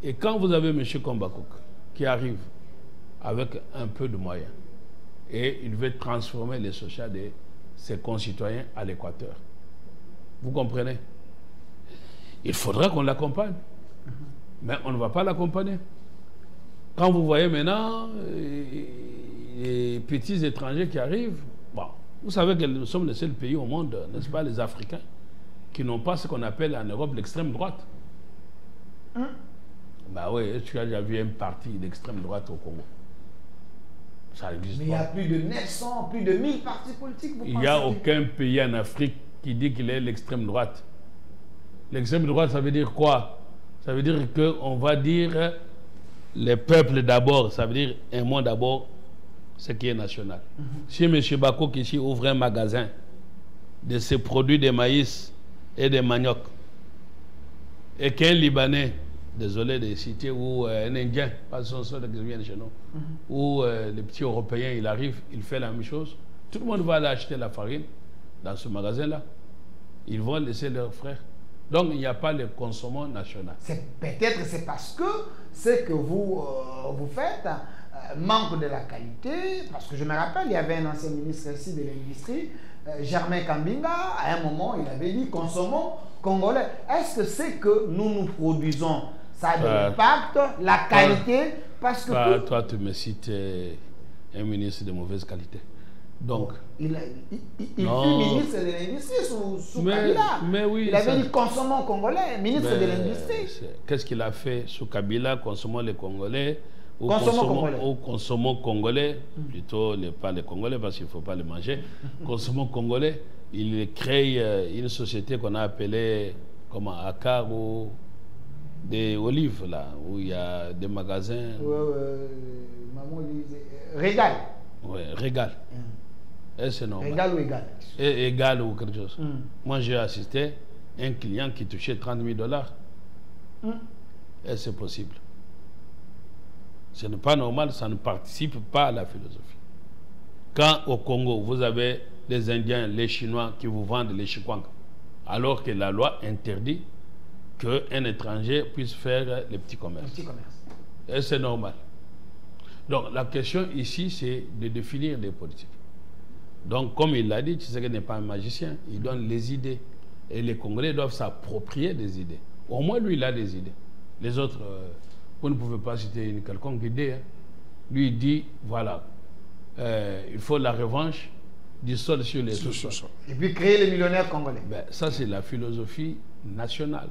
Speaker 3: Et quand vous avez M. Bakouk qui arrive avec un peu de moyens, et il veut transformer les sociaux de ses concitoyens à l'Équateur. Vous comprenez? Il faudra qu'on l'accompagne. Mais on ne va pas l'accompagner. Quand vous voyez maintenant les petits étrangers qui arrivent, bon, vous savez que nous sommes les seuls pays au monde, n'est-ce pas, les Africains, qui n'ont pas ce qu'on appelle en Europe l'extrême droite. Bah oui, tu as déjà vu un parti d'extrême droite au Congo? Ça existe pas.
Speaker 2: Mais il y a plus de 900, plus de 1000 partis politiques.
Speaker 3: Il n'y a aucun pays en Afrique qui dit qu'il est l'extrême droite. L'extrême droite, ça veut dire quoi? Ça veut dire qu'on va dire les peuples d'abord, ça veut dire aimons d'abord ce qui est national. Si M. Bako ici ouvre un magasin de ses produits de maïs et de manioc, et qu'un Libanais, désolé de citer, ou un Indien, pas son qui vient de chez nous, ou le petit Européen, il arrive, il fait la même chose, tout le monde va aller acheter la farine dans ce magasin-là. Ils vont laisser leurs frères. Donc, il n'y a pas le consommation national.
Speaker 2: Peut-être c'est parce que ce que vous faites manque de la qualité. Parce que je me rappelle, il y avait un ancien ministre ici de l'industrie, Germain Kambinga, à un moment, il avait dit « consommons congolais ». Est-ce que c'est que nous produisons, ça a de l'impact, la qualité parce que
Speaker 3: toi, tu me cites un ministre de mauvaise qualité. Donc,
Speaker 2: il fut ministre de l'industrie sous Kabila.
Speaker 3: Mais oui,
Speaker 2: il avait dit consommons congolais, ministre de l'industrie.
Speaker 3: Qu'est-ce qu'il a fait sous Kabila? Consommons les Congolais. Ou consommons congolais. Plutôt pas les Congolais parce qu'il ne faut pas les manger. Consommons congolais. Il crée une société qu'on a appelée comme Akar ou des olives là, où il y a des magasins.
Speaker 2: Maman disait Régal.
Speaker 3: Oui, Régal. C'est normal.
Speaker 2: Égal ou égal?
Speaker 3: Égal ou quelque chose. Moi, j'ai assisté à un client qui touchait $30 000. Et c'est possible. Ce n'est pas normal, ça ne participe pas à la philosophie. Quand au Congo, vous avez les Indiens, les Chinois qui vous vendent les chikwang, alors que la loi interdit qu'un étranger puisse faire les petits commerces. Et c'est normal. Donc, la question ici, c'est de définir des politiques. Donc, comme il l'a dit, Tshisekedi n'est pas un magicien. Il donne les idées. Et les Congolais doivent s'approprier des idées. Au moins, lui, il a des idées. Les autres, vous ne pouvez pas citer une quelconque idée. Hein. Lui, il dit, voilà, il faut la revanche du sol sur les sous-sols.
Speaker 2: Et puis créer les millionnaires congolais.
Speaker 3: Ça, c'est la philosophie nationale.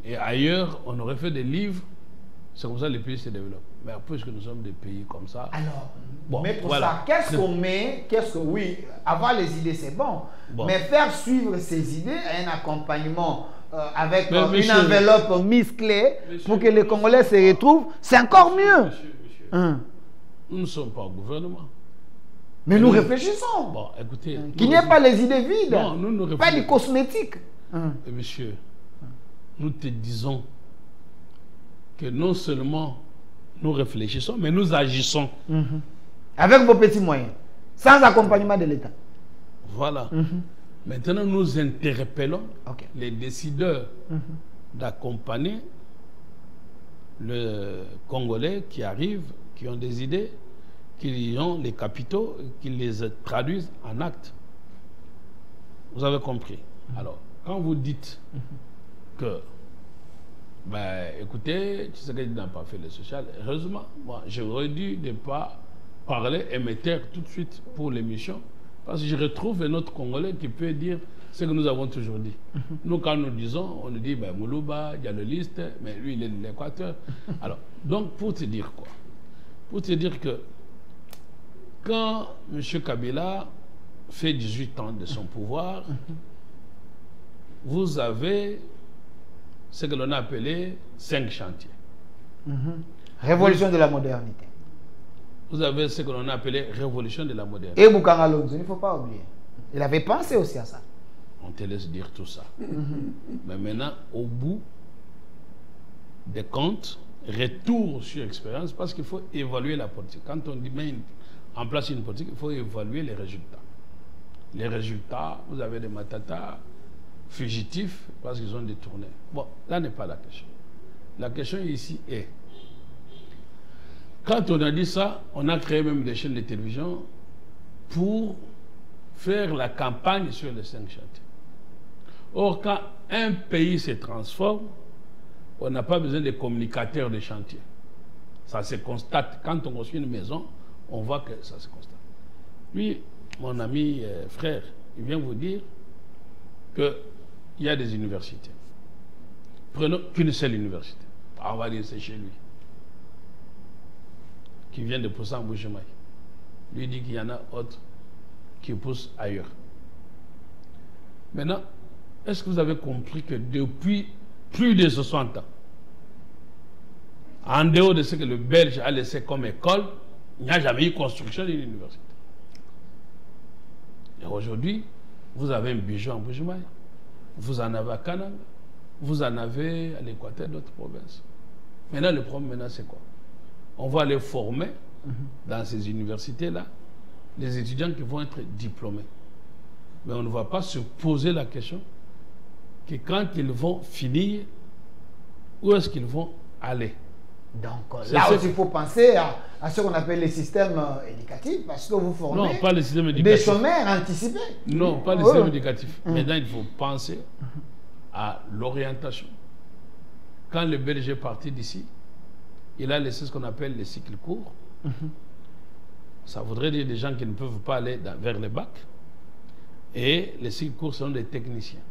Speaker 3: Et ailleurs, on aurait fait des livres. C'est comme ça que les pays se développent. Mais puisque nous sommes des pays comme ça...
Speaker 2: Alors, mais pour ça, qu'est-ce qu'on met? Oui, avoir les idées, c'est bon. Mais faire suivre ces idées à un accompagnement avec une enveloppe musclée pour que les Congolais se retrouvent, c'est encore mieux.
Speaker 3: Nous ne sommes pas au gouvernement.
Speaker 2: Mais nous réfléchissons.
Speaker 3: Bon, écoutez...
Speaker 2: Qu'il n'y ait pas les idées vides.
Speaker 3: Non, nous ne
Speaker 2: pas du cosmétique.
Speaker 3: Monsieur, nous te disons que non seulement nous réfléchissons, mais nous agissons.
Speaker 2: Avec vos petits moyens, sans accompagnement de l'État.
Speaker 3: Voilà. Maintenant, nous interpellons les décideurs d'accompagner le Congolais qui arrivent, qui ont des idées, qui ont les capitaux, qui les traduisent en actes. Vous avez compris. Alors, quand vous dites que écoutez, tu sais qu'il n'a pas fait le social. Heureusement, moi, j'aurais dû ne pas parler et me taire tout de suite pour l'émission, parce que je retrouve un autre Congolais qui peut dire ce que nous avons toujours dit. Nous, quand nous disons, on nous dit, Moulouba, il y a le liste, mais lui, il est de l'Équateur. Alors, donc, pour te dire quoi? Pour te dire que quand M. Kabila fait 18 ans de son pouvoir, vous avez ce que l'on a appelé 5 chantiers.
Speaker 2: Révolution de la modernité.
Speaker 3: Vous avez ce que l'on a appelé révolution de la modernité.
Speaker 2: Et Bukanga Lonzo, il ne faut pas oublier. Il avait pensé aussi à ça.
Speaker 3: On te laisse dire tout ça. Mais maintenant, au bout des comptes, retour sur expérience, parce qu'il faut évaluer la politique. Quand on met en place une politique, il faut évaluer les résultats. Les résultats, vous avez des matatas fugitifs parce qu'ils ont détourné. Bon, là n'est pas la question. La question ici est, quand on a dit ça, on a créé même des chaînes de télévision pour faire la campagne sur les 5 chantiers. Or, quand un pays se transforme, on n'a pas besoin de communicateurs de chantier. Ça se constate. Quand on construit une maison, on voit que ça se constate. Lui, mon ami frère, il vient vous dire qu'il y a des universités. Prenons qu'une seule université. On va dire c'est chez lui. Qui vient de pousser en Bouchemaï. Lui dit qu'il y en a d'autres qui poussent ailleurs. Maintenant, est-ce que vous avez compris que depuis plus de 60 ans, En dehors de ce que le Belge a laissé comme école, il n'y a jamais eu construction d'une université. Et aujourd'hui, vous avez un bijou en Bujumaï, vous en avez à Kananga, vous en avez à l'Équateur, d'autres provinces. Maintenant, le problème, c'est quoi? On va les former dans ces universités-là, les étudiants qui vont être diplômés. Mais on ne va pas se poser la question que quand ils vont finir, où est-ce qu'ils vont aller?
Speaker 2: Donc là aussi, il faut penser à ce qu'on appelle les systèmes éducatifs, parce que vous formez
Speaker 3: non, pas les systèmes éducatifs.
Speaker 2: Des chômeurs anticipés.
Speaker 3: Non, pas les systèmes éducatifs. Maintenant, il faut penser à l'orientation. Quand le Belge est parti d'ici, il a laissé ce qu'on appelle les cycles courts. Ça voudrait dire des gens qui ne peuvent pas aller vers les bacs. Et les cycles courts sont des techniciens.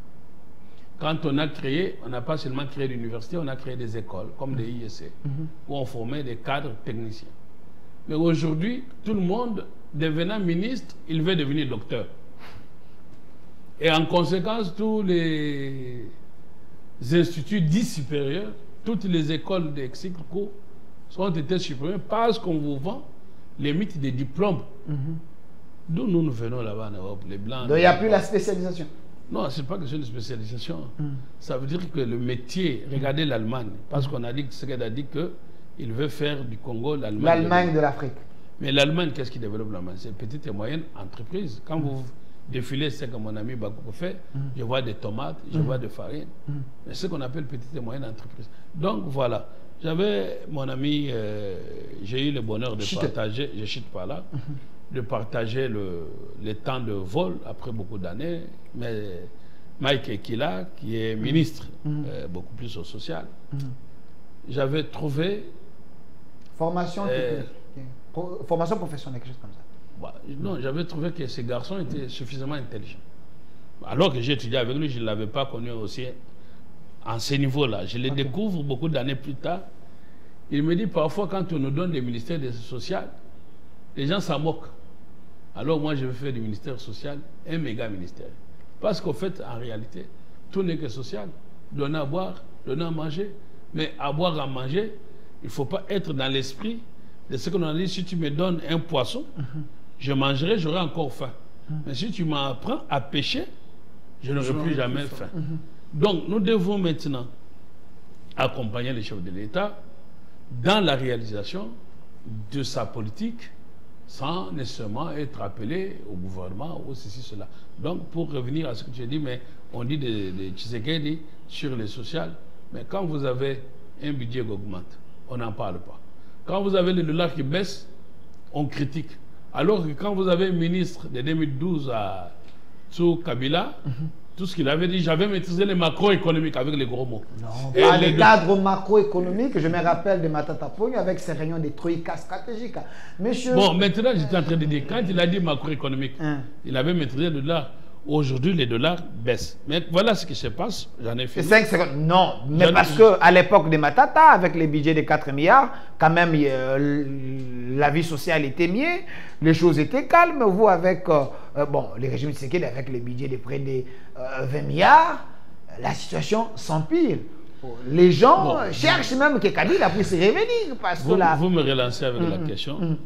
Speaker 3: Quand on a créé, on n'a pas seulement créé l'université, on a créé des écoles, comme des IEC, où on formait des cadres techniciens. Mais aujourd'hui, tout le monde, devenant ministre, il veut devenir docteur. Et en conséquence, tous les instituts dits supérieurs, toutes les écoles des cycles courts ont été supprimées parce qu'on vous vend les mythes des diplômes. D'où nous venons là-bas en Europe, les Blancs.
Speaker 2: Donc il n'y a plus la spécialisation.
Speaker 3: Non, ce n'est pas question de spécialisation. Ça veut dire que le métier, regardez l'Allemagne, parce qu'on a dit ce qu'elle a dit qu'il veut faire du Congo l'Allemagne.
Speaker 2: L'Allemagne de l'Afrique.
Speaker 3: Mais l'Allemagne, qu'est-ce qui développe l'Allemagne? C'est petites et moyennes entreprises. Quand vous défilez ce que mon ami Bakoko fait, je vois des tomates, je vois des farines. Mais ce qu'on appelle petites et moyennes entreprises. Donc voilà, j'avais mon ami, j'ai eu le bonheur de partager, je ne chute pas là, de partager le temps de vol après beaucoup d'années. Mais Mike Ekila, qui est ministre, beaucoup plus au social, j'avais trouvé...
Speaker 2: Formation professionnelle, quelque chose comme ça.
Speaker 3: Bah, non, j'avais trouvé que ces garçons étaient suffisamment intelligents. Alors que j'ai étudié avec lui, je ne l'avais pas connu aussi en ce niveau-là. Je les découvre beaucoup d'années plus tard. Il me dit parfois, quand on nous donne des ministères social, les gens s'en moquent. Alors moi, je vais faire du ministère social un méga ministère. Parce qu'au fait, en réalité, tout n'est que social. Donner à boire, donner à manger. Mais à boire, à manger, il ne faut pas être dans l'esprit de ce qu'on a dit. Si tu me donnes un poisson, je mangerai, j'aurai encore faim. Mais si tu m'apprends à pêcher, je n'aurai plus jamais faim. Donc, nous devons maintenant accompagner les chefs de l'État dans la réalisation de sa politique sans nécessairement être appelé au gouvernement ou ceci, cela. Donc, pour revenir à ce que tu as dit, mais on dit de Tshisekedi sur les sociales, mais quand vous avez un budget qui augmente, on n'en parle pas. Quand vous avez le dollar qui baisse, on critique. Alors que quand vous avez un ministre de 2012 à Tsou Kabila, tout ce qu'il avait dit, j'avais maîtrisé les macroéconomiques avec les gros mots.
Speaker 2: Non, pas les cadres macroéconomiques, je me rappelle de Matata Pogno avec ses réunions des troïkas stratégiques. Monsieur...
Speaker 3: Bon, maintenant, j'étais en train de dire, quand il a dit macroéconomique, il avait maîtrisé le dollar. Aujourd'hui, les dollars baissent. Mais voilà ce qui se passe. J'en ai fait.
Speaker 2: 5 secondes. Non, mais parce qu'à l'époque de Matata, avec les budgets de 4 milliards, quand même, la vie sociale était mieux, les choses étaient calmes. Vous, avec bon, les régimes de Tshisekedi, avec les budgets de près de 20 milliards, la situation s'empire. Les gens cherchent même que Kabila puisse revenir. Parce que là...
Speaker 3: Vous me relancez avec la question.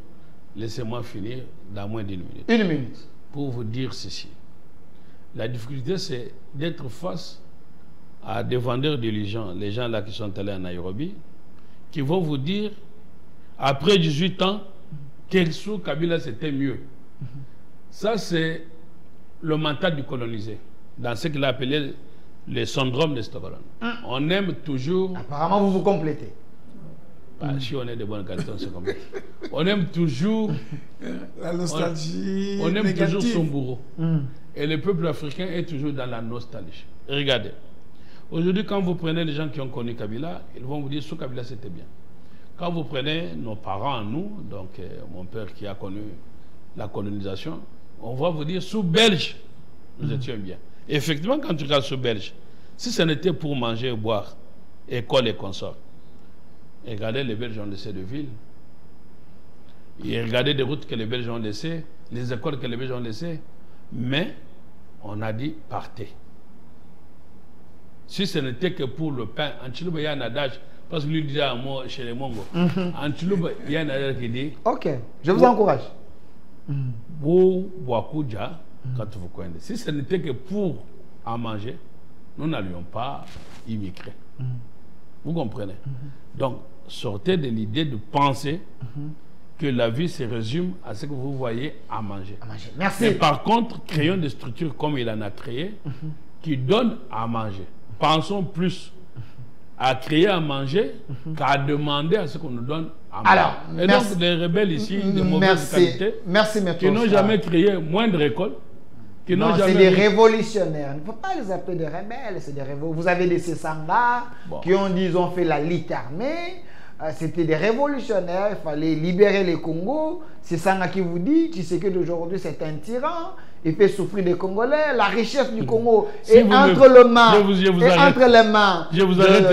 Speaker 3: Laissez-moi finir dans moins d'une minute.
Speaker 2: Une minute.
Speaker 3: Pour vous dire ceci. La difficulté, c'est d'être face à des vendeurs diligents, les gens là qui sont allés à Nairobi, qui vont vous dire, après 18 ans, qu'Elsou Kabila c'était mieux. Ça, c'est le mental du colonisé, dans ce qu'il a appelé le syndrome de Stockholm. On aime toujours...
Speaker 2: Apparemment, vous vous complétez.
Speaker 3: Bah, si on est de bonne qualité, on se complète. On aime toujours...
Speaker 1: La nostalgie
Speaker 3: on aime
Speaker 1: négative.
Speaker 3: toujours son bourreau. Et le peuple africain est toujours dans la nostalgie. Regardez. Aujourd'hui, quand vous prenez les gens qui ont connu Kabila, ils vont vous dire sous Kabila c'était bien. Quand vous prenez nos parents, nous, donc mon père qui a connu la colonisation, on va vous dire sous Belge, nous étions bien. Et effectivement, quand tu regardes sous Belge, si ce n'était pour manger et boire, école et consorts, regardez les Belges ont laissé de villes. Et regardez des routes que les Belges ont laissées, les écoles que les Belges ont laissées. Mais on a dit partez. Si ce n'était que pour le pain, en Chilou, il y a un adage, parce que lui disait à moi, chez les Mongos, en Toulouse, il y a un adresse qui dit.
Speaker 2: Ok, je vous encourage.
Speaker 3: Vous, Wakuja, quand vous connaissez. Si ce n'était que pour en manger, nous n'allions pas immigrer. Vous comprenez? Donc, sortez de l'idée de penser que la vie se résume à ce que vous voyez à manger.
Speaker 2: Merci.
Speaker 3: Mais par contre, créons des structures comme il en a créé, qui donnent à manger. Pensons plus à créer à manger qu'à demander à ce qu'on nous donne à manger.
Speaker 2: Alors,
Speaker 3: et
Speaker 2: merci.
Speaker 3: donc, des rebelles ici, de mauvaise qualité, qui n'ont jamais créé moins de récoltes, qui n'ont jamais...
Speaker 2: C'est des révolutionnaires. Il ne faut pas les appeler des rebelles, c'est des révolutionnaires. Vous avez des Sessanga qui ont dit, ils ont fait la lutte armée. C'était des révolutionnaires, il fallait libérer les Congos. Sessanga qui vous dit, tu sais que d'aujourd'hui c'est un tyran, il fait souffrir les Congolais. La richesse du Congo est entre les mains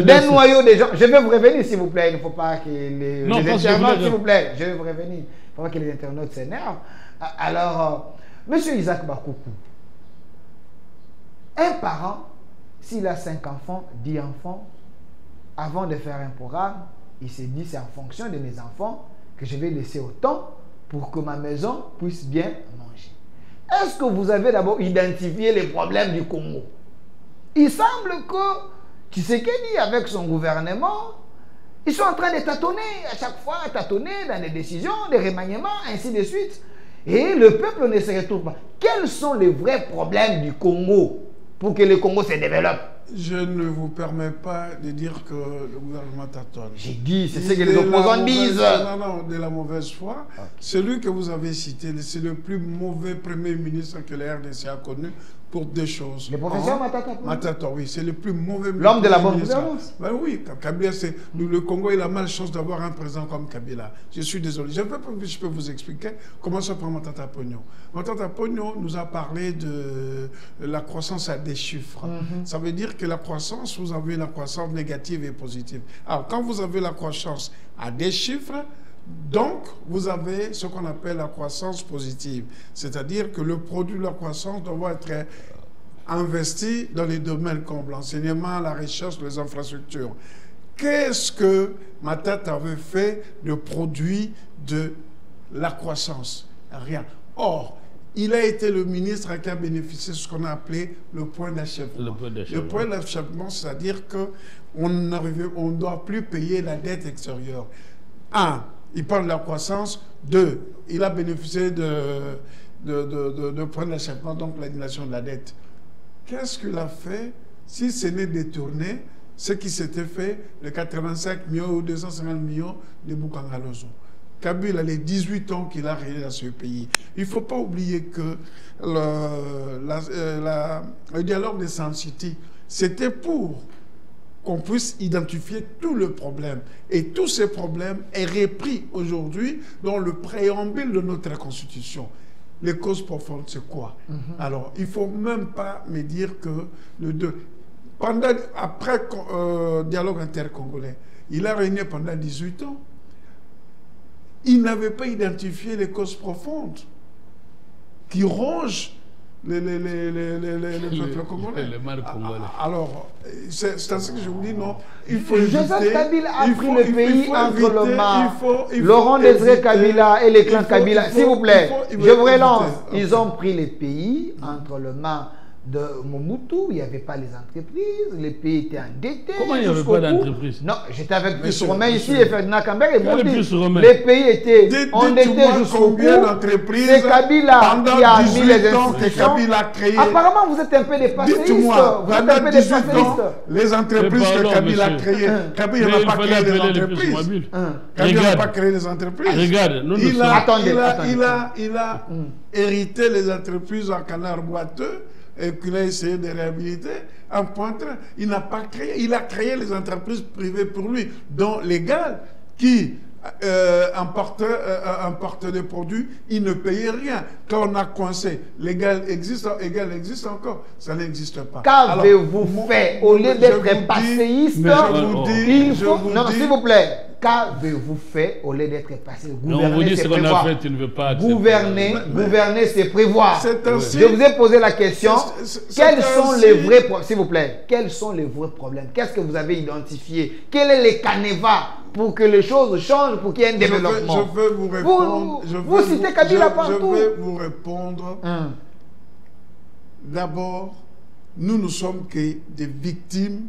Speaker 2: d'un noyau des gens. Je vais vous revenir s'il vous plaît, il ne faut pas que les internautes, s'il vous plaît, je vais vous revenir. Il ne faut pas que les internautes s'énervent. Alors, Monsieur Isaac Bakoukou, un parent, s'il a 5 enfants, 10 enfants, avant de faire un programme, il s'est dit, c'est en fonction de mes enfants que je vais laisser autant pour que ma maison puisse bien manger. Est-ce que vous avez d'abord identifié les problèmes du Congo? Il semble que Tshisekedi, avec son gouvernement, ils sont en train de tâtonner, à chaque fois, tâtonner dans des décisions, des remaniements, ainsi de suite. Et le peuple ne se retrouve pas. Quels sont les vrais problèmes du Congo pour que le Congo se développe?
Speaker 1: Je ne vous permets pas de dire que le gouvernement tâtonne.
Speaker 2: J'ai dit, c'est ce que les opposants disent.
Speaker 1: Non, de la mauvaise foi. Okay. Celui que vous avez cité, c'est le plus mauvais premier ministre que la RDC a connu pour 2 choses.
Speaker 2: Le professeur
Speaker 1: Matata, oui, c'est le plus mauvais ministre.
Speaker 2: L'homme de la bonne gouvernance.
Speaker 1: Ben oui, Kabila, le Congo, il a malchance d'avoir un président comme Kabila. Je suis désolé. Je peux vous expliquer comment ça prend Matata Pogno. Matata Pogno nous a parlé de la croissance à des chiffres. Ça veut dire que la croissance, vous avez la croissance négative et positive. Alors, quand vous avez la croissance à des chiffres, donc, vous avez ce qu'on appelle la croissance positive. C'est-à-dire que le produit de la croissance doit être investi dans les domaines comme l'enseignement, la recherche, les infrastructures. Qu'est-ce que Matata avait fait de produit de la croissance? Rien. Or, il a été le ministre qui a bénéficié de ce qu'on a appelé le point d'achèvement. Le point d'achèvement, c'est-à-dire qu'on ne doit plus payer la dette extérieure. 1. Il parle de la croissance. 2. Il a bénéficié de point d'achèvement, donc l'annulation de la dette. Qu'est-ce qu'il a fait si ce n'est détourné ce qui s'était fait, les 85 millions ou 250 millions de Bukangalozo? Kabila, les 18 ans qu'il a régné dans ce pays. Il ne faut pas oublier que le dialogue de Sun City, c'était pour qu'on puisse identifier tout le problème. Et tous ces problèmes est repris aujourd'hui dans le préambule de notre Constitution. Les causes profondes, c'est quoi? Alors, il ne faut même pas me dire que après dialogue intercongolais, il a régné pendant 18 ans. Il n'avait pas identifié les causes profondes qui rongent les peuples congolais. Alors, c'est ainsi que je vous dis, non, il faut éviter...
Speaker 2: Joseph Kabila a pris le pays entre les mains. Laurent Désiré Kabila et les clans Kabila, s'il vous plaît, je vous relance. Ils ont pris le pays entre les mains de Mobutu, il n'y avait pas les entreprises, les pays étaient endettés.
Speaker 3: Comment il n'y avait pas d'entreprise?
Speaker 2: Non, j'étais avec Plus Romain ici et Ferdinand Kambert et m'ont dit les pays étaient endettés jusqu'au bout. C'est Kabila qui a mis les institutions. Apparemment, vous êtes un peu des passéistes. Vous êtes un peu des passéistes.
Speaker 1: Les entreprises que Kabila a créées, Kabila n'a pas créé les entreprises. Kabila n'a pas créé les entreprises.
Speaker 3: Regarde,
Speaker 1: il a hérité les entreprises en canard boiteux et qu'il a essayé de réhabiliter en pointre. Il n'a pas créé, il a créé les entreprises privées pour lui, dont Légal, qui importe des produits, il ne payait rien. Quand on a coincé, Légal existe encore, ça n'existe pas.
Speaker 2: Qu'avez-vous fait au lieu d'être passéiste?
Speaker 1: Il faut...
Speaker 2: Non, s'il vous plaît. Qu'avez-vous fait au lieu d'être passé?
Speaker 3: On vous dit ce qu'on a fait, tu ne veux pas accepter.
Speaker 2: Gouverner, c'est prévoir.
Speaker 1: Ainsi,
Speaker 2: je vous ai posé la question, quels sont
Speaker 1: ainsi,
Speaker 2: les vrais problèmes? S'il vous plaît, quels sont les vrais problèmes? Qu'est-ce que vous avez identifié? Quels sont les canevas pour que les choses changent, pour qu'il y ait un développement?
Speaker 1: Je vais vous répondre.
Speaker 2: Vous citez Kabila partout.
Speaker 1: Je vais vous répondre. D'abord, nous sommes que des victimes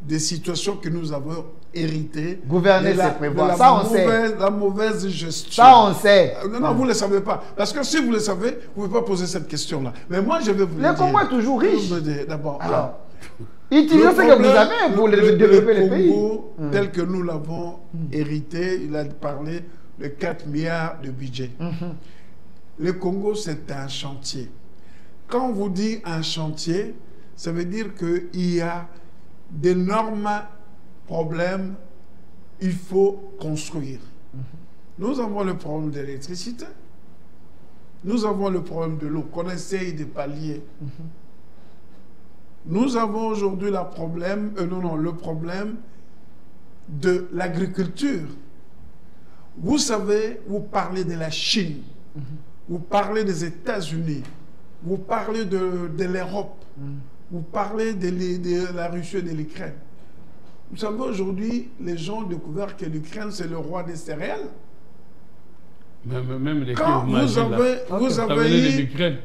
Speaker 1: des situations que nous avons héritées.
Speaker 2: Gouverner, c'est prévoir. Ça, on sait.
Speaker 1: La mauvaise gestion.
Speaker 2: Ça, on sait.
Speaker 1: Non, vous ne le savez pas. Parce que si vous le savez, vous ne pouvez pas poser cette question-là. Mais moi, je vais vous le dire.
Speaker 2: Le Congo est toujours riche.
Speaker 1: D'abord.
Speaker 2: Alors, utilisez ce que vous avez pour développer le pays.
Speaker 1: Congo, tel que nous l'avons hérité, il a parlé de 4 milliards de budget. Le Congo, c'est un chantier. Quand on vous dit un chantier, ça veut dire qu'il y a d'énormes problèmes, il faut construire. Nous avons le problème de l'électricité, nous avons le problème de l'eau qu'on essaye de pallier. Nous avons aujourd'hui le problème de l'agriculture. Vous savez, vous parlez de la Chine, vous parlez des États-Unis, vous parlez de l'Europe, vous parlez de la Russie et de l'Ukraine. Vous savez, aujourd'hui, les gens ont découvert que l'Ukraine, c'est le roi des céréales.
Speaker 3: Même les
Speaker 1: quand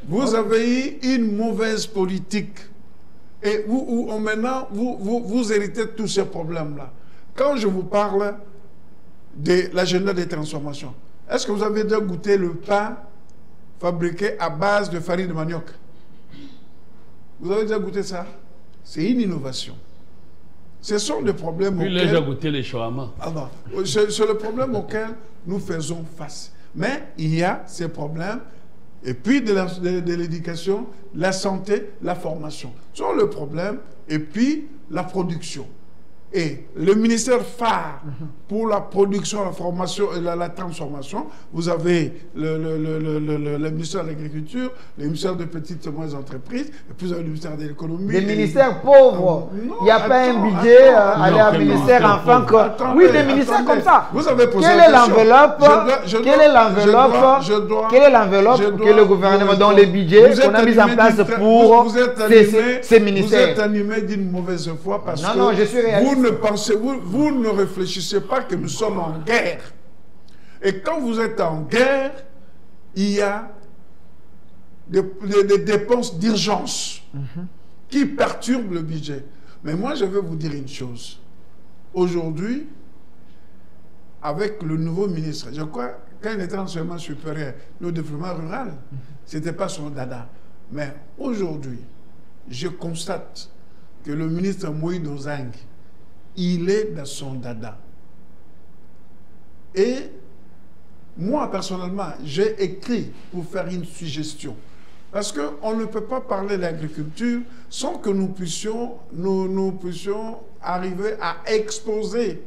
Speaker 1: vous avez eu une mauvaise politique et maintenant, vous héritez tous ces problèmes-là. Quand je vous parle de l'agenda des transformations, est-ce que vous avez déjà goûté le pain fabriqué à base de farine de manioc? Vous avez déjà goûté ça? C'est une innovation. Ce sont des problèmes auxquels...
Speaker 3: Il a déjà goûté les shawarma.
Speaker 1: C'est le problème auquel nous faisons face. Mais il y a ces problèmes, et puis de l'éducation, la santé, la formation. Ce sont le problème, et puis la production. Et le ministère phare pour la production, la formation et la transformation, vous avez le ministère de l'Agriculture, le ministère des petites et moyennes entreprises, et puis vous avez le ministère de l'Économie.
Speaker 2: Des ministères pauvres. Il n'y a pas un budget à aller à un ministère enfin que... Oui, des ministères comme ça.
Speaker 1: Vous avez posé
Speaker 2: Quelle est l'enveloppe que le gouvernement, dans les budgets qu'on a mis en place pour ces ministères?
Speaker 1: Vous êtes animé d'une mauvaise foi parce que...
Speaker 2: Non, je suis réaliste.
Speaker 1: Vous ne réfléchissez pas que nous sommes en guerre. Et quand vous êtes en guerre, il y a des dépenses d'urgence qui perturbent le budget. Mais moi, je vais vous dire une chose. Aujourd'hui, avec le nouveau ministre, je crois, quand il était en enseignement supérieur, le développement rural, ce n'était pas son dada. Mais aujourd'hui, je constate que le ministre Moïse Dozang, il est dans son dada. Et moi, personnellement, j'ai écrit pour faire une suggestion. Parce qu'on ne peut pas parler de l'agriculture sans que nous puissions arriver à exposer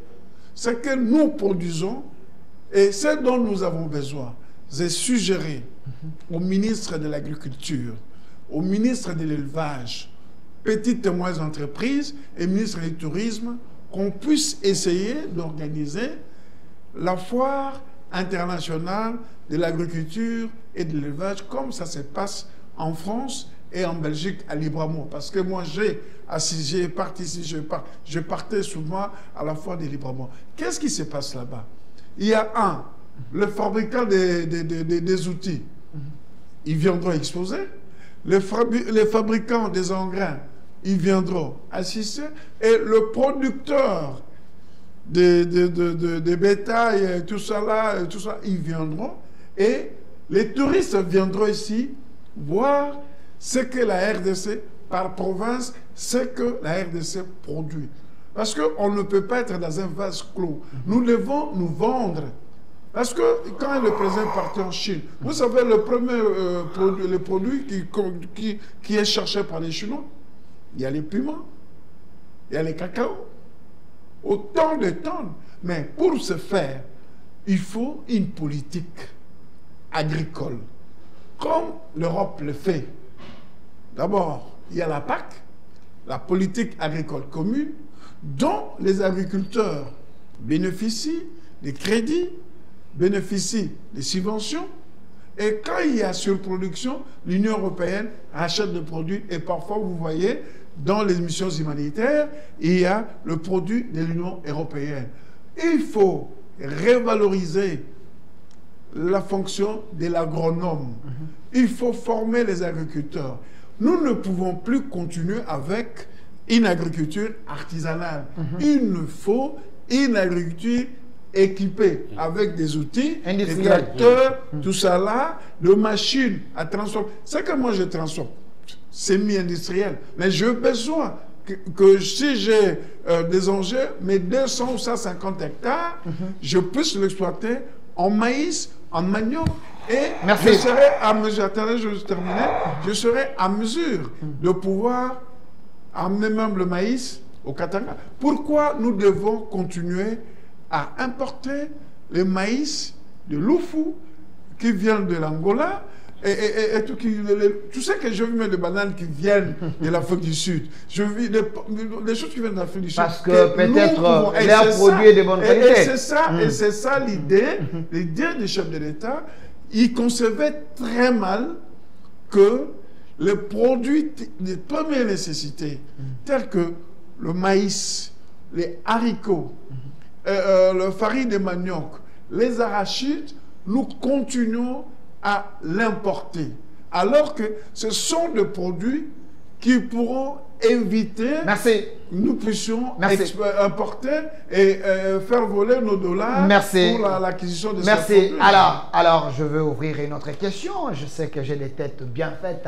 Speaker 1: ce que nous produisons et ce dont nous avons besoin. J'ai suggéré au ministre de l'Agriculture, au ministre de l'Élevage, petites et moyennes entreprises et ministre du Tourisme, qu'on puisse essayer d'organiser la foire internationale de l'agriculture et de l'élevage comme ça se passe en France et en Belgique à Libremont. Parce que moi, je partais souvent à la foire de Libremont. Qu'est-ce qui se passe là-bas? Il y a le fabricant des outils, ils viendront exposer. Les fabricants des engrais, ils viendront assister, et le producteur de bétail, tout ça là, ils viendront, et les touristes viendront ici voir ce que la RDC, par province, ce que la RDC produit. Parce qu'on ne peut pas être dans un vase clos. Nous devons nous vendre. Parce que quand le président est parti en Chine, vous savez, le premier produit qui est cherché par les Chinois, il y a les piments, il y a les cacao, autant de tonnes. Mais pour ce faire, il faut une politique agricole, comme l'Europe le fait. D'abord, il y a la PAC, la politique agricole commune, dont les agriculteurs bénéficient des crédits, bénéficient des subventions. Et quand il y a surproduction, l'Union européenne rachète des produits. Et parfois, vous voyez, dans les missions humanitaires, il y a le produit de l'Union européenne. Il faut revaloriser la fonction de l'agronome. Il faut former les agriculteurs. Nous ne pouvons plus continuer avec une agriculture artisanale. Il nous faut une agriculture équipée avec des outils, des tracteurs, tout ça là, de machines à transformer. C'est que moi je transforme, semi-industriel, mais j'ai besoin que si j'ai des engins, mes 200 ou 150 hectares, je puisse l'exploiter en maïs, en manioc. Et je serai à mesure, attendez, je vais terminer, je serai à mesure de pouvoir amener même le maïs au Katanga. Pourquoi nous devons continuer à importer le maïs de l'Oufou qui vient de l'Angola et tout tu sais que je vis des bananes qui viennent de l'Afrique du Sud. Je vis des choses qui viennent de l'Afrique du Sud.
Speaker 2: Parce que peut-être leur produit est de bonne qualité.
Speaker 1: Et c'est ça l'idée. L'idée du chef de l'État. Il concevait très mal que les produits de première nécessité, tels que le maïs, les haricots, le farine de manioc, les arachides, nous continuons à l'importer. Alors que ce sont des produits qui pourront éviter nous puissions importer et faire voler nos dollars pour l'acquisition de ces produits.
Speaker 2: Alors, je veux ouvrir une autre question. Je sais que j'ai des têtes bien faites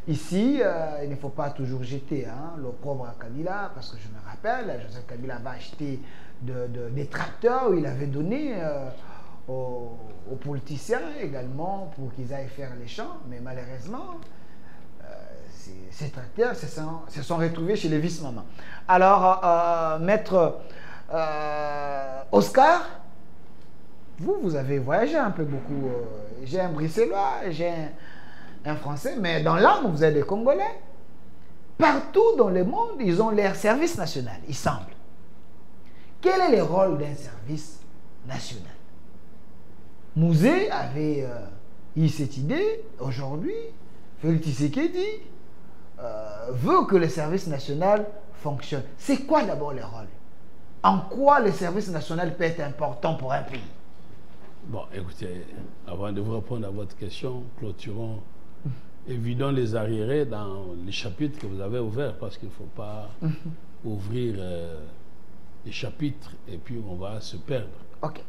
Speaker 2: ici. Il ne faut pas toujours jeter l'opprobre à Kabila, parce que je me rappelle, Joseph Kabila avait acheté des tracteurs où il avait donné aux politiciens également pour qu'ils aillent faire les champs, mais malheureusement, ces tracteurs se sont retrouvés chez les vice-mamans. Alors, maître Oscar, vous avez voyagé un peu beaucoup. J'ai un Bruxellois, j'ai un Français, mais dans l'âme, vous êtes des Congolais. Partout dans le monde, ils ont leur service national, il semble. Quel est le rôle d'un service national? Mouzé avait eu cette idée. Aujourd'hui, Félix Tshisekedi veut que le service national fonctionne. C'est quoi d'abord le rôle? En quoi le service national peut être important pour un pays?
Speaker 3: Bon, écoutez, avant de vous répondre à votre question, clôturons et vidons les arriérés dans les chapitres que vous avez ouverts, parce qu'il ne faut pas ouvrir les chapitres et puis on va se perdre.
Speaker 2: Ok.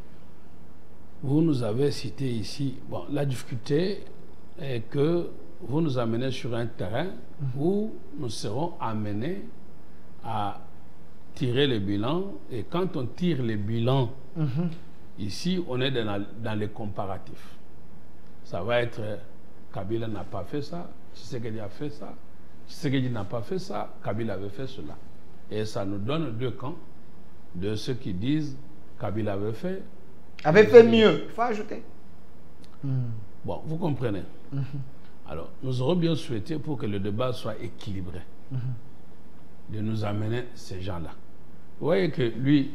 Speaker 3: Vous nous avez cité ici, bon, la difficulté est que vous nous amenez sur un terrain où nous serons amenés à tirer le bilan, et quand on tire le bilan, ici on est dans les comparatifs. Ça va être Kabila n'a pas fait ça, Tshisekedi a fait ça, Tshisekedi n'a pas fait ça, Kabila avait fait cela. Et ça nous donne deux camps de ceux qui disent Kabila avait fait
Speaker 2: mieux, il faut ajouter.
Speaker 3: Bon, vous comprenez. Alors, nous aurons bien souhaité, pour que le débat soit équilibré, de nous amener ces gens-là. Vous voyez que lui,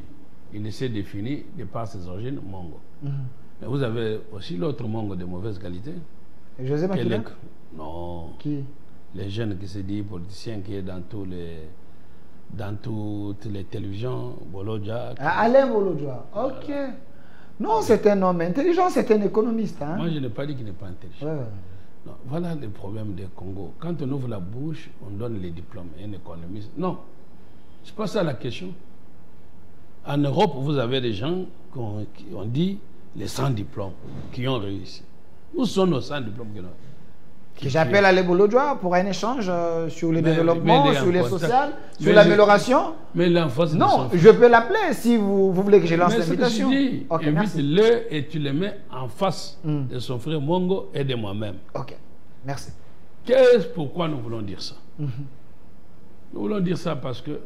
Speaker 3: il s'est défini de par ses origines Mongo. Mais vous avez aussi l'autre Mongo de mauvaise qualité.
Speaker 2: Et José Makila?
Speaker 3: Non.
Speaker 2: Qui?
Speaker 3: Les jeunes qui se disent politiciens, qui est dans toutes les télévisions, Bolodja.
Speaker 2: Alain Bolodja, ok. Non, c'est un homme intelligent, c'est un économiste. Hein?
Speaker 3: Moi, je n'ai pas dit qu'il n'est pas intelligent. Non, voilà le problème des Congo. Quand on ouvre la bouche, on donne les diplômes. Un économiste. Non, c'est pas ça la question. En Europe, vous avez des gens qui ont dit les 100 diplômes, qui ont réussi. Où sont nos 100 diplômes
Speaker 2: que j'appelle à l'Eboulodjoa pour un échange sur le développement, sur les sociales, sur l'amélioration.
Speaker 3: Mais l'enfance.
Speaker 2: Non, je peux l'appeler si vous voulez que je lance l'invitation.
Speaker 3: Okay, invite-le et tu le mets en face de son frère Mongo et de moi-même.
Speaker 2: Ok, merci.
Speaker 3: Pourquoi nous voulons dire ça? Nous voulons dire ça parce que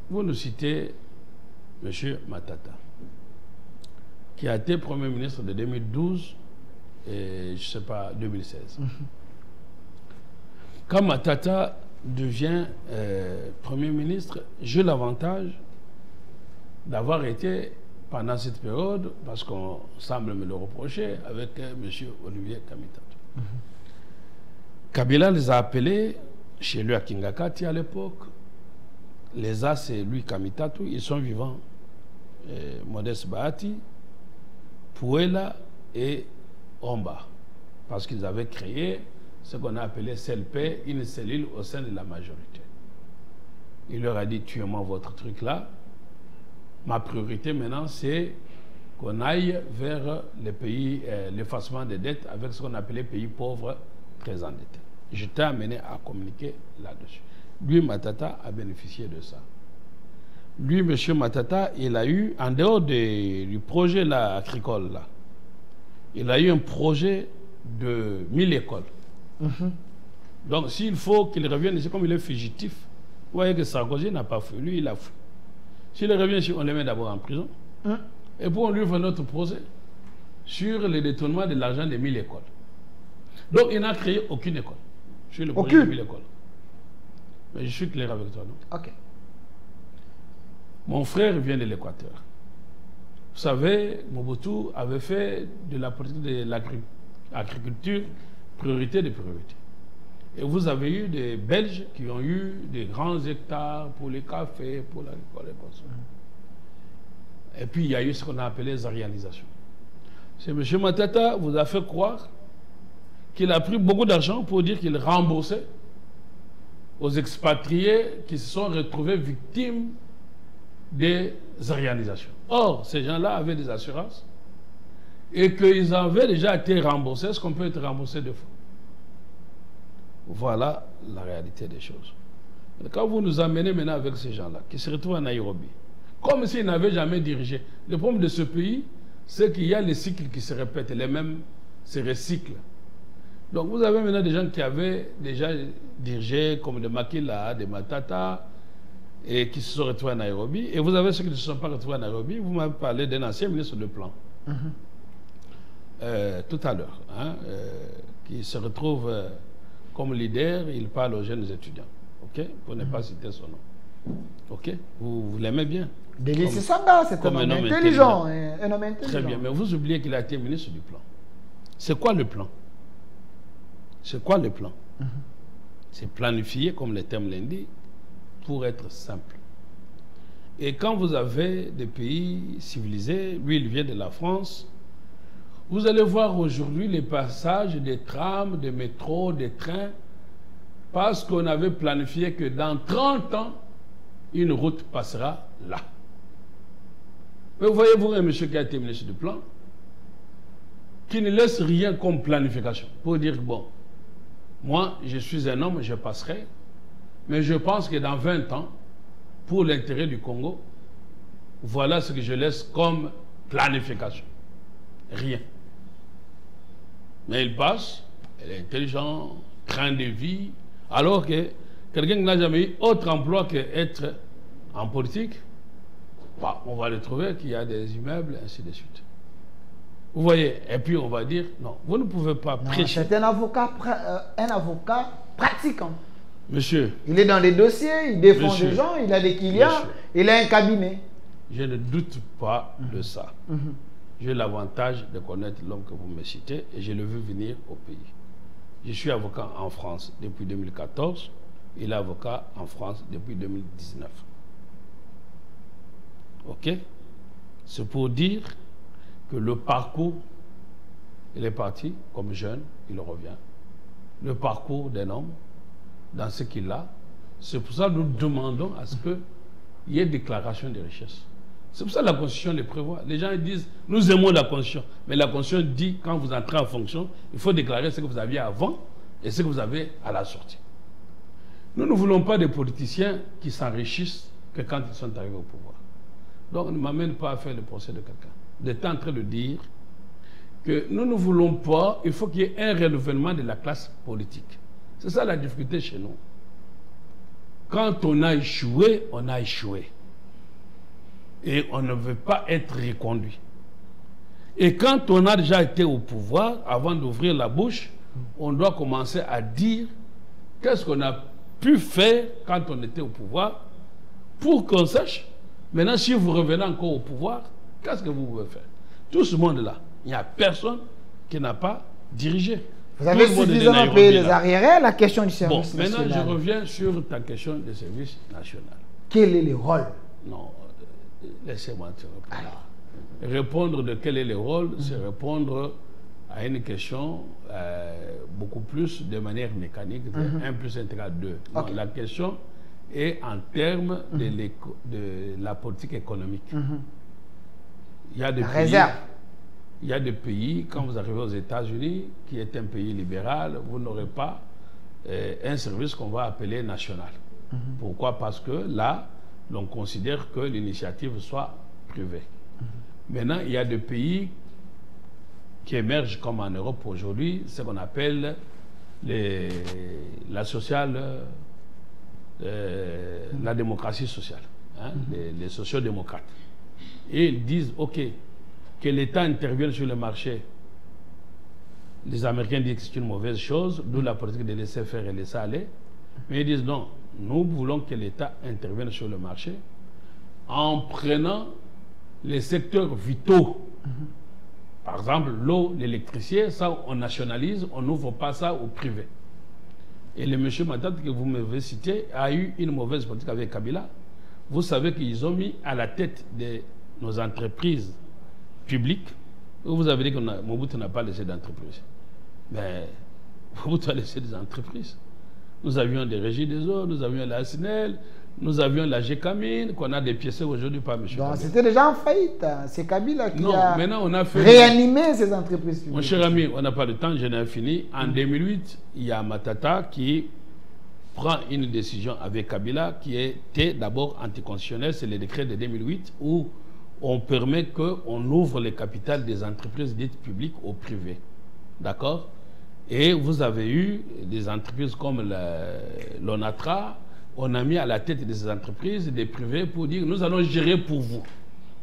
Speaker 3: vous nous citez M. Matata, qui a été Premier ministre de 2012 et je ne sais pas, 2016. Quand Matata devient Premier ministre, j'ai l'avantage d'avoir été pendant cette période, parce qu'on semble me le reprocher, avec M. Olivier Kamitatou. Kabila les a appelés chez lui à Kingakati à l'époque. Les As et lui, Kamitatou, ils sont vivants. Modeste Bahati, Pouela et Omba. Parce qu'ils avaient créé ce qu'on a appelé CLP, une cellule au sein de la majorité. Il leur a dit, tuez-moi votre truc là. Ma priorité maintenant, c'est qu'on aille vers les pays, l'effacement des dettes avec ce qu'on appelait pays pauvres très endettés. J'étais amené à communiquer là-dessus. Lui, Matata, a bénéficié de ça. Lui, M. Matata, il a eu, en dehors du projet là, agricole, là, il a eu un projet de 1000 écoles. Donc, s'il faut qu'il revienne ici, comme il est fugitif, vous voyez que Sarkozy n'a pas fui. Lui, il a fui. S'il revient ici, on le met d'abord en prison. Et puis, on lui fait notre procès sur le détournement de l'argent des 1000 écoles. Donc, il n'a créé aucune école. Sur le projet de 1000 écoles. Mais je suis clair avec toi, non? Ok. Mon frère vient de l'Équateur. Vous savez, Mobutu avait fait de la politique de l'agriculture priorité de priorité. Et vous avez eu des Belges qui ont eu des grands hectares pour les cafés, pour l'agricole et pour ça. Et puis il y a eu ce qu'on a appelé les réalisations. C'est M. Matata vous a fait croire qu'il a pris beaucoup d'argent pour dire qu'il remboursait aux expatriés qui se sont retrouvés victimes des réalisations. Or, ces gens-là avaient des assurances et qu'ils avaient déjà été remboursés, ce qu'on peut être remboursé deux fois. Voilà la réalité des choses. Quand vous nous amenez maintenant avec ces gens-là, qui se retrouvent à Nairobi, comme s'ils n'avaient jamais dirigé. Le problème de ce pays, c'est qu'il y a les cycles qui se répètent, les mêmes se recyclent. Donc vous avez maintenant des gens qui avaient déjà dirigé, comme des Makila, des Matata, et qui se sont retrouvés à Nairobi. Et vous avez ceux qui ne se sont pas retrouvés à Nairobi. Vous m'avez parlé d'un ancien ministre de plan. Tout à l'heure, hein, qui se retrouve comme leader, il parle aux jeunes étudiants. Ok, pour ne pas citer son nom. Ok, vous l'aimez bien.
Speaker 2: Délice Samba, c'est un homme intelligent. Un homme intelligent.
Speaker 3: Très bien, mais vous oubliez qu'il a été ministre du plan. C'est quoi le plan? C'est quoi le plan? C'est planifié, comme le terme l'indique, pour être simple. Et quand vous avez des pays civilisés, lui il vient de la France, vous allez voir aujourd'hui les passages des trams, des métros, des trains, parce qu'on avait planifié que dans 30 ans, une route passera là. Mais vous voyez, vous, un monsieur qui a été ministre du plan, qui ne laisse rien comme planification, pour dire, bon, moi, je suis un homme, je passerai, mais je pense que dans 20 ans, pour l'intérêt du Congo, voilà ce que je laisse comme planification. Rien. Mais il passe, il est intelligent, train de vie, alors que quelqu'un qui n'a jamais eu autre emploi qu'être en politique, bah, on va le trouver qu'il y a des immeubles, ainsi de suite. Vous voyez, et puis on va dire, non, vous ne pouvez pas prêcher.
Speaker 2: C'est un avocat pratiquant.
Speaker 3: Monsieur.
Speaker 2: Il est dans les dossiers, il défend des gens, il a des clients, il a un cabinet.
Speaker 3: Je ne doute pas de ça. J'ai l'avantage de connaître l'homme que vous me citez et je le veux venir au pays. Je suis avocat en France depuis 2014. Il est avocat en France depuis 2019. Ok? C'est pour dire que le parcours, il est parti comme jeune, il revient. Le parcours d'un homme, dans ce qu'il a, c'est pour ça que nous demandons à ce qu'il y ait déclaration de richesse. C'est pour ça que la Constitution les prévoit. Les gens disent, nous aimons la Constitution. Mais la Constitution dit, quand vous entrez en fonction, il faut déclarer ce que vous aviez avant et ce que vous avez à la sortie. Nous ne voulons pas des politiciens qui s'enrichissent que quand ils sont arrivés au pouvoir. Donc, ne m'amène pas à faire le procès de quelqu'un. D'être en train de dire que nous ne voulons pas, il faut qu'il y ait un renouvellement de la classe politique. C'est ça la difficulté chez nous. Quand on a échoué, on a échoué. Et on ne veut pas être reconduit. Et quand on a déjà été au pouvoir, avant d'ouvrir la bouche, on doit commencer à dire qu'est-ce qu'on a pu faire quand on était au pouvoir pour qu'on sache. Maintenant, si vous revenez encore au pouvoir, Qu'est-ce que vous pouvez faire? Tout ce monde-là, il n'y a personne qui n'a pas dirigé.
Speaker 2: Vous avez suffisamment payé les arriérés, la question du service national.
Speaker 3: Maintenant, je reviens sur ta question du service national.
Speaker 2: Quel est le rôle?
Speaker 3: Non, laissez-moi te répondre. Répondre de quel est le rôle, c'est répondre à une question beaucoup plus de manière mécanique, 1 plus 1 égale 2. Non, la question est en termes de la politique économique. Il y a des pays,
Speaker 2: réserve.
Speaker 3: Il y a des pays, quand vous arrivez aux États-Unis, qui est un pays libéral, vous n'aurez pas un service qu'on va appeler national. Pourquoi? Parce que là, l'on considère que l'initiative soit privée. Maintenant, il y a des pays qui émergent comme en Europe aujourd'hui, ce qu'on appelle la démocratie sociale, hein, les sociodémocrates. Et ils disent, OK, que l'État intervienne sur le marché. Les Américains disent que c'est une mauvaise chose, d'où la politique de laisser faire et laisser aller. Mais ils disent non, nous voulons que l'État intervienne sur le marché en prenant les secteurs vitaux. Par exemple, l'eau, l'électricité, ça on nationalise, on n'ouvre pas ça au privé. Et le monsieur Matata que vous m'avez cité a eu une mauvaise politique avec Kabila. Vous savez qu'ils ont mis à la tête de nos entreprises publiques. Vous avez dit que Mobutu n'a pas laissé d'entreprise. Mais Mobutu a laissé des entreprises. Nous avions des régies des eaux, nous avions la SNEL, nous avions la GECAMINE, qu'on a dépiécé aujourd'hui par M. Kabila.
Speaker 2: C'était déjà en faillite. C'est Kabila qui a
Speaker 3: fait
Speaker 2: réanimé ces entreprises publiques.
Speaker 3: Mon cher ami, on n'a pas de temps, je n'ai fini. En 2008, il y a Matata qui prend une décision avec Kabila qui était d'abord anticonstitutionnelle. C'est le décret de 2008 où on permet qu'on ouvre les capitales des entreprises dites publiques au privé. D'accord? Et vous avez eu des entreprises comme l'ONATRA. On a mis à la tête de ces entreprises des privés pour dire nous allons gérer pour vous.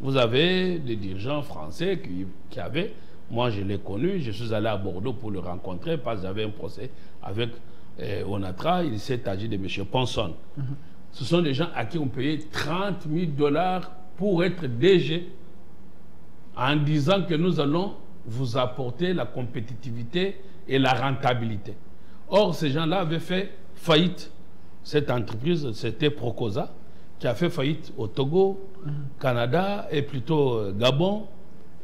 Speaker 3: Vous avez des dirigeants français qui avaient, moi je l'ai connu, je suis allé à Bordeaux pour le rencontrer parce que j'avais un procès avec ONATRA. Il s'est agi de M. Ponson. Ce sont des gens à qui on payait 30 000 $ pour être DG en disant que nous allons vous apporter la compétitivité et la rentabilité. Or, ces gens-là avaient fait faillite. Cette entreprise, c'était Procosa, qui a fait faillite au Togo, Canada et plutôt Gabon,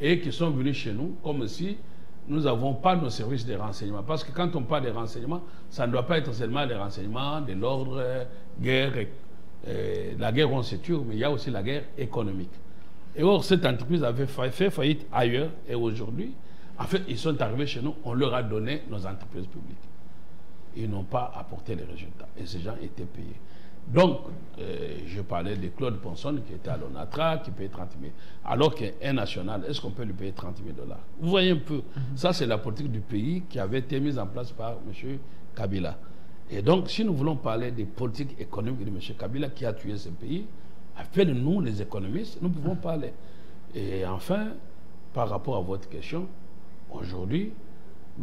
Speaker 3: et qui sont venus chez nous comme si nous n'avons pas nos services de renseignement. Parce que quand on parle de renseignement, ça ne doit pas être seulement des renseignements, de l'ordre, guerre, la guerre on se tue, mais il y a aussi la guerre économique. Et or, cette entreprise avait fait faillite ailleurs, et aujourd'hui, en fait, ils sont arrivés chez nous, on leur a donné nos entreprises publiques. Ils n'ont pas apporté les résultats, et ces gens étaient payés. Donc, je parlais de Claude Ponson qui était à l'ONATRA, qui paye 30 000. Alors qu'un national, est-ce qu'on peut lui payer 30 000 $? Vous voyez un peu, ça c'est la politique du pays qui avait été mise en place par M. Kabila. Et donc, si nous voulons parler des politiques économiques de M. Kabila qui a tué ce pays, appelez-nous les économistes, nous pouvons parler. Et enfin, par rapport à votre question, aujourd'hui,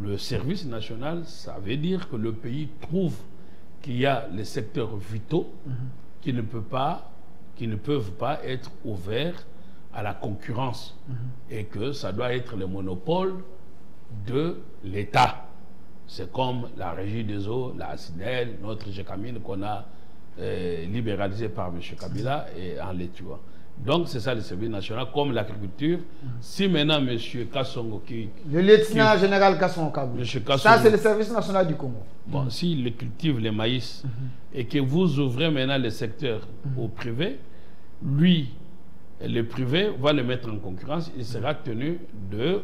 Speaker 3: le service national, ça veut dire que le pays trouve qu'il y a les secteurs vitaux qui ne peuvent pas être ouverts à la concurrence et que ça doit être le monopole de l'État. C'est comme la régie des eaux, la SNEL, notre GECAMINE qu'on a libéralisé par M. Kabila et en les tuant. Donc c'est ça le service national, comme l'agriculture. Si maintenant M. Kassongo
Speaker 2: le lieutenant général Kassongo Kabila, ça c'est le service national du Congo.
Speaker 3: Bon, s'il cultive les maïs et que vous ouvrez maintenant le secteur au privé, lui, le privé va le mettre en concurrence, il sera tenu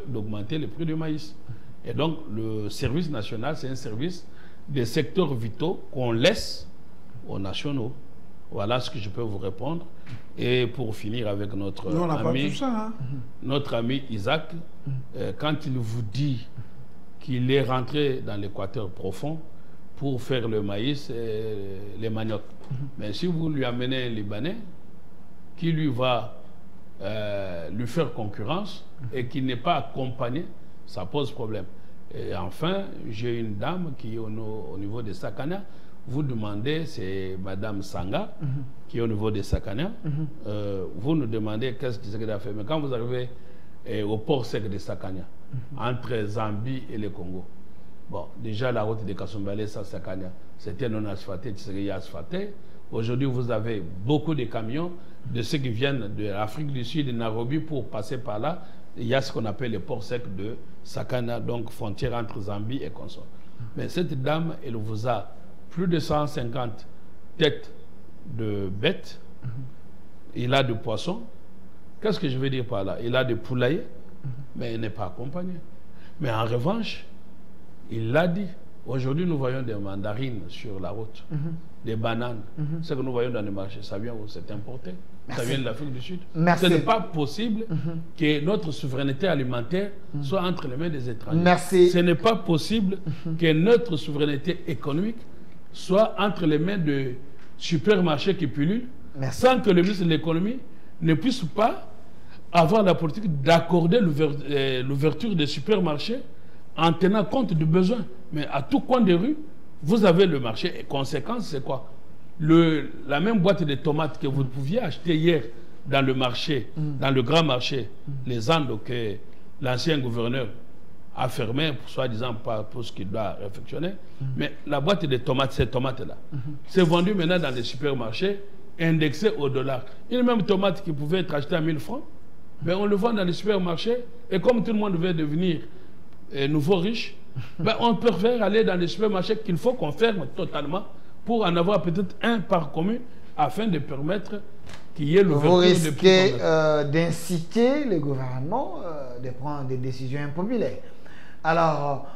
Speaker 3: d'augmenter le prix du maïs. Et donc le service national, c'est un service des secteurs vitaux qu'on laisse aux nationaux. Voilà ce que je peux vous répondre. Et pour finir avec notre ami Isaac, quand il vous dit qu'il est rentré dans l'Équateur profond pour faire le maïs et les maniocs, mais si vous lui amenez un Libanais qui lui va lui faire concurrence et qui n'est pas accompagné, ça pose problème. Et enfin, j'ai une dame qui est au niveau de Sakana, vous demandez, c'est Madame Sanga, qui est au niveau des Sakania, vous nous demandez qu'est-ce que Tshisekedi a fait. Mais quand vous arrivez au port sec de Sakania, entre Zambie et le Congo, bon, déjà la route de Kasumbalé, ça, Sakania, c'était non asphalté, Tshisekedi a asphalté. Aujourd'hui, vous avez beaucoup de camions de ceux qui viennent de l'Afrique du Sud, de Nairobi, pour passer par là. Il y a ce qu'on appelle le port sec de Sakana, donc frontière entre Zambie et Congo. Mais cette dame, elle vous a plus de 150 têtes de bêtes. Il a de poissons. Qu'est-ce que je veux dire par là? Il a des poulaillers, mais il n'est pas accompagné. Mais en revanche, il l'a dit. Aujourd'hui, nous voyons des mandarines sur la route, des bananes. Ce que nous voyons dans les marchés, ça vient où? C'est importé. Ça vient de l'Afrique du Sud. Ce n'est pas possible que notre souveraineté alimentaire soit entre les mains des étrangers. Ce n'est pas possible que notre souveraineté économique soit entre les mains de supermarchés qui pullulent, sans que le ministre de l'économie ne puisse pas avoir la politique d'accorder l'ouverture des supermarchés en tenant compte du besoin. Mais à tout coin de rue, vous avez le marché. Et conséquence, c'est quoi? La même boîte de tomates que vous pouviez acheter hier dans le marché, dans le grand marché, les Andes que l'ancien gouverneur a fermé, soi-disant pas pour ce qu'il doit réfectionner, mais la boîte de tomates, ces tomates-là, c'est vendu maintenant dans les supermarchés, indexé au dollar. Une même tomate qui pouvait être achetée à 1000 francs, mais on le vend dans les supermarchés, et comme tout le monde veut devenir nouveau riche, ben on préfère aller dans les supermarchés qu'il faut qu'on ferme totalement pour en avoir peut-être un par commune afin de permettre qu'il y ait l'ouverture.
Speaker 2: Vous risquez d'inciter le gouvernement de prendre des décisions impopulaires. Alors,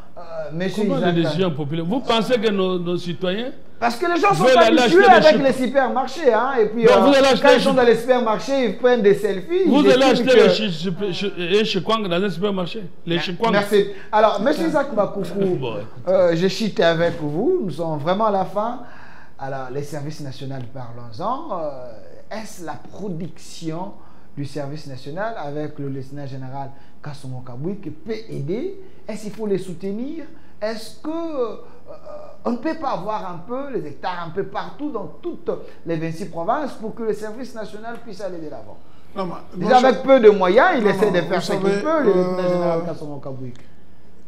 Speaker 2: monsieur
Speaker 3: comment
Speaker 2: Isaac,
Speaker 3: des décisions populaires? Vous pensez que nos citoyens...
Speaker 2: Parce que les gens sont habitués avec les supermarchés, hein, et puis quand ils sont dans les supermarchés, ils prennent des selfies.
Speaker 3: Vous allez acheter un chikwang dans un supermarché. Les chikwang.
Speaker 2: Merci. Alors, monsieur Isaac Bakoukou, je chite avec vous, nous sommes vraiment à la fin. Alors, les services nationaux, parlons-en. Est-ce la production du service national avec le lieutenant général Kassomo Kaboui qui peut aider? Est-ce qu'il faut les soutenir? Est-ce que on ne peut pas avoir un peu les hectares un peu partout dans toutes les 26 provinces pour que le service national puisse aller de l'avant? Avec peu de moyens, il essaie de faire ce qu'il peut, le lieutenant général Kassomo Kaboui.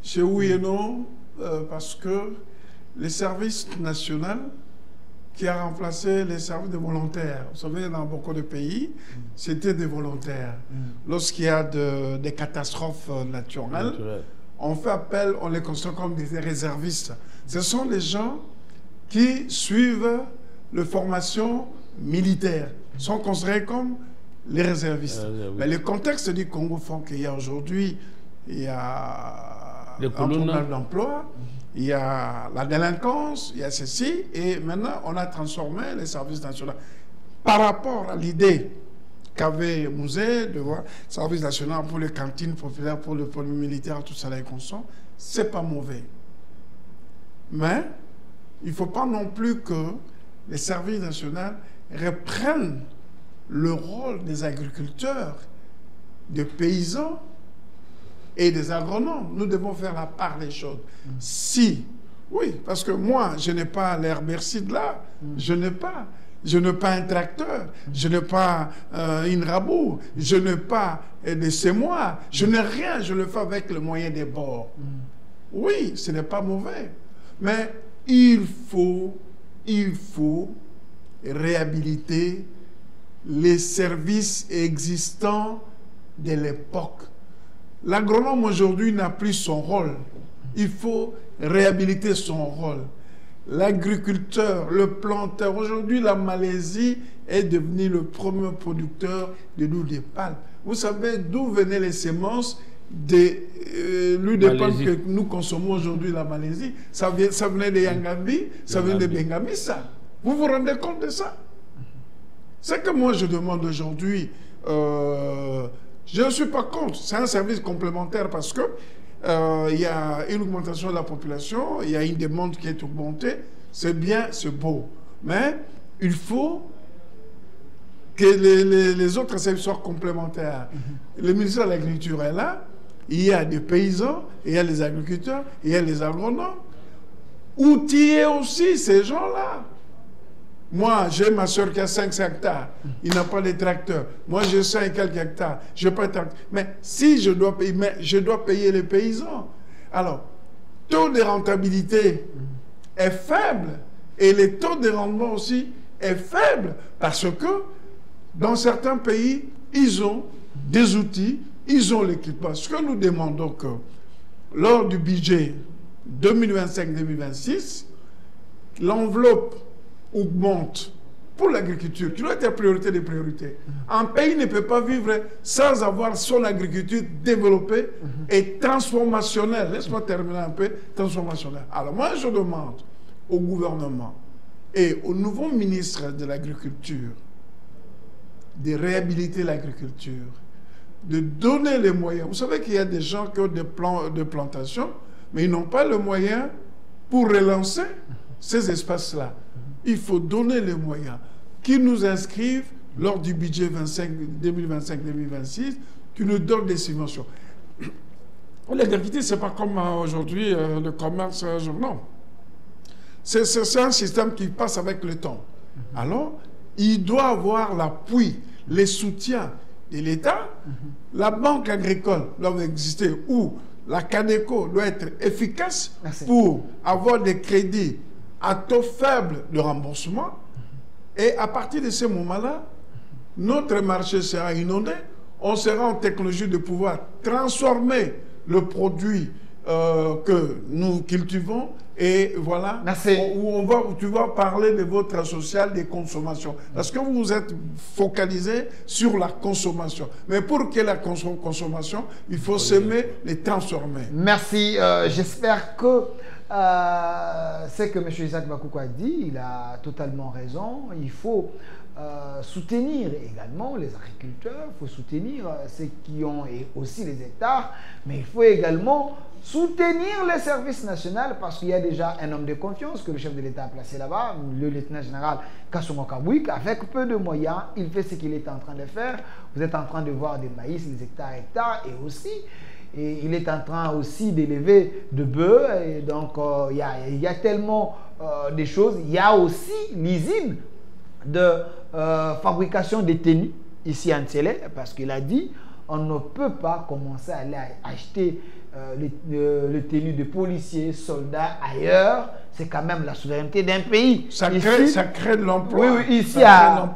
Speaker 1: C'est oui et non, parce que le service national qui a remplacé les services de volontaires. Vous savez, dans beaucoup de pays, c'était des volontaires. Lorsqu'il y a des catastrophes naturelles, on fait appel, on les considère comme des réservistes. Ce sont les gens qui suivent les formations militaires, sont considérés comme les réservistes. Mais le contexte du Congo fait qu'il y a aujourd'hui, il y a un problème d'emploi, il y a la délinquance, il y a ceci, et maintenant on a transformé les services nationaux. Par rapport à l'idée qu'avait Mouzé de voir service national pour les cantines populaires, pour le premier militaire, tout ça là et consent, c'est pas mauvais. Mais il ne faut pas non plus que les services nationaux reprennent le rôle des agriculteurs, des paysans et des agronomes. Nous devons faire la part des choses. Si, oui, parce que moi, je n'ai pas l'herbercide là, je n'ai pas un tracteur, je n'ai pas une rabot, je n'ai pas des semoirs, je n'ai rien, je le fais avec le moyen des bords. Oui, ce n'est pas mauvais, mais il faut réhabiliter les services existants de l'époque. L'agronome aujourd'hui n'a plus son rôle. Il faut réhabiliter son rôle. L'agriculteur, le planteur. Aujourd'hui, la Malaisie est devenue le premier producteur de l'huile de palme. Vous savez d'où venaient les semences de l'huile de palme que nous consommons aujourd'hui, la Malaisie? Ça venait de Yangambi, ça venait de Bengamisa. Vous vous rendez compte de ça? C'est que moi, je demande aujourd'hui... je ne suis pas contre. C'est un service complémentaire parce que il y a une augmentation de la population, il y a une demande qui est augmentée. C'est bien, c'est beau. Mais il faut que les autres services soient complémentaires. Le ministère de l'Agriculture est là. Il y a des paysans, il y a les agriculteurs, il y a les agronomes. outiller aussi ces gens-là. Moi, j'ai ma soeur qui a 5 hectares. Il n'a pas de tracteur. Moi, j'ai 5 et quelques hectares. Je n'ai pas de tracteur. Mais si je dois payer, je dois payer les paysans. Alors, taux de rentabilité est faible et les taux de rendement aussi est faible parce que dans certains pays, ils ont des outils, ils ont l'équipement. Ce que nous demandons que lors du budget 2025-2026, l'enveloppe augmente pour l'agriculture, qui doit être la priorité des priorités. Un pays ne peut pas vivre sans avoir son agriculture développée et transformationnelle. Laisse-moi terminer un peu, transformationnelle. Alors moi, je demande au gouvernement et au nouveau ministre de l'Agriculture de réhabiliter l'agriculture, de donner les moyens. Vous savez qu'il y a des gens qui ont des plans de plantation, mais ils n'ont pas le moyen pour relancer ces espaces-là. Il faut donner les moyens qui nous inscrivent lors du budget 2025-2026, qui nous donnent des subventions. L'agriculture, ce n'est pas comme aujourd'hui le commerce. Non. C'est un système qui passe avec le temps. Alors, il doit avoir l'appui, les soutiens de l'État. La banque agricole doit exister où la CADECO doit être efficace pour avoir des crédits à taux faible de remboursement. Et à partir de ce moment-là, notre marché sera inondé. On sera en technologie de pouvoir transformer le produit que nous cultivons. Et voilà, où tu vas parler de votre social des consommations. Parce que vous vous êtes focalisé sur la consommation. Mais pour que la consommation, il faut s'aimer, les transformer.
Speaker 2: Merci. J'espère que ce que M. Isaac Bakoukou a dit, il a totalement raison. Il faut soutenir également les agriculteurs, il faut soutenir ceux qui ont aussi les hectares, mais il faut également soutenir les services nationaux parce qu'il y a déjà un homme de confiance que le chef de l'État a placé là-bas, le lieutenant général Kassomo Kabouik. Avec peu de moyens, il fait ce qu'il est en train de faire. Vous êtes en train de voir des maïs, des hectares, et aussi, et il est en train aussi d'élever de bœufs. Et donc, il y a tellement de choses. Il y a aussi l'usine de fabrication des tenues ici à Ntsélé, parce qu'il a dit on ne peut pas commencer à aller acheter les tenues de policiers, soldats ailleurs. C'est quand même la souveraineté d'un pays.
Speaker 1: Ça crée de l'emploi.
Speaker 2: Oui, ici à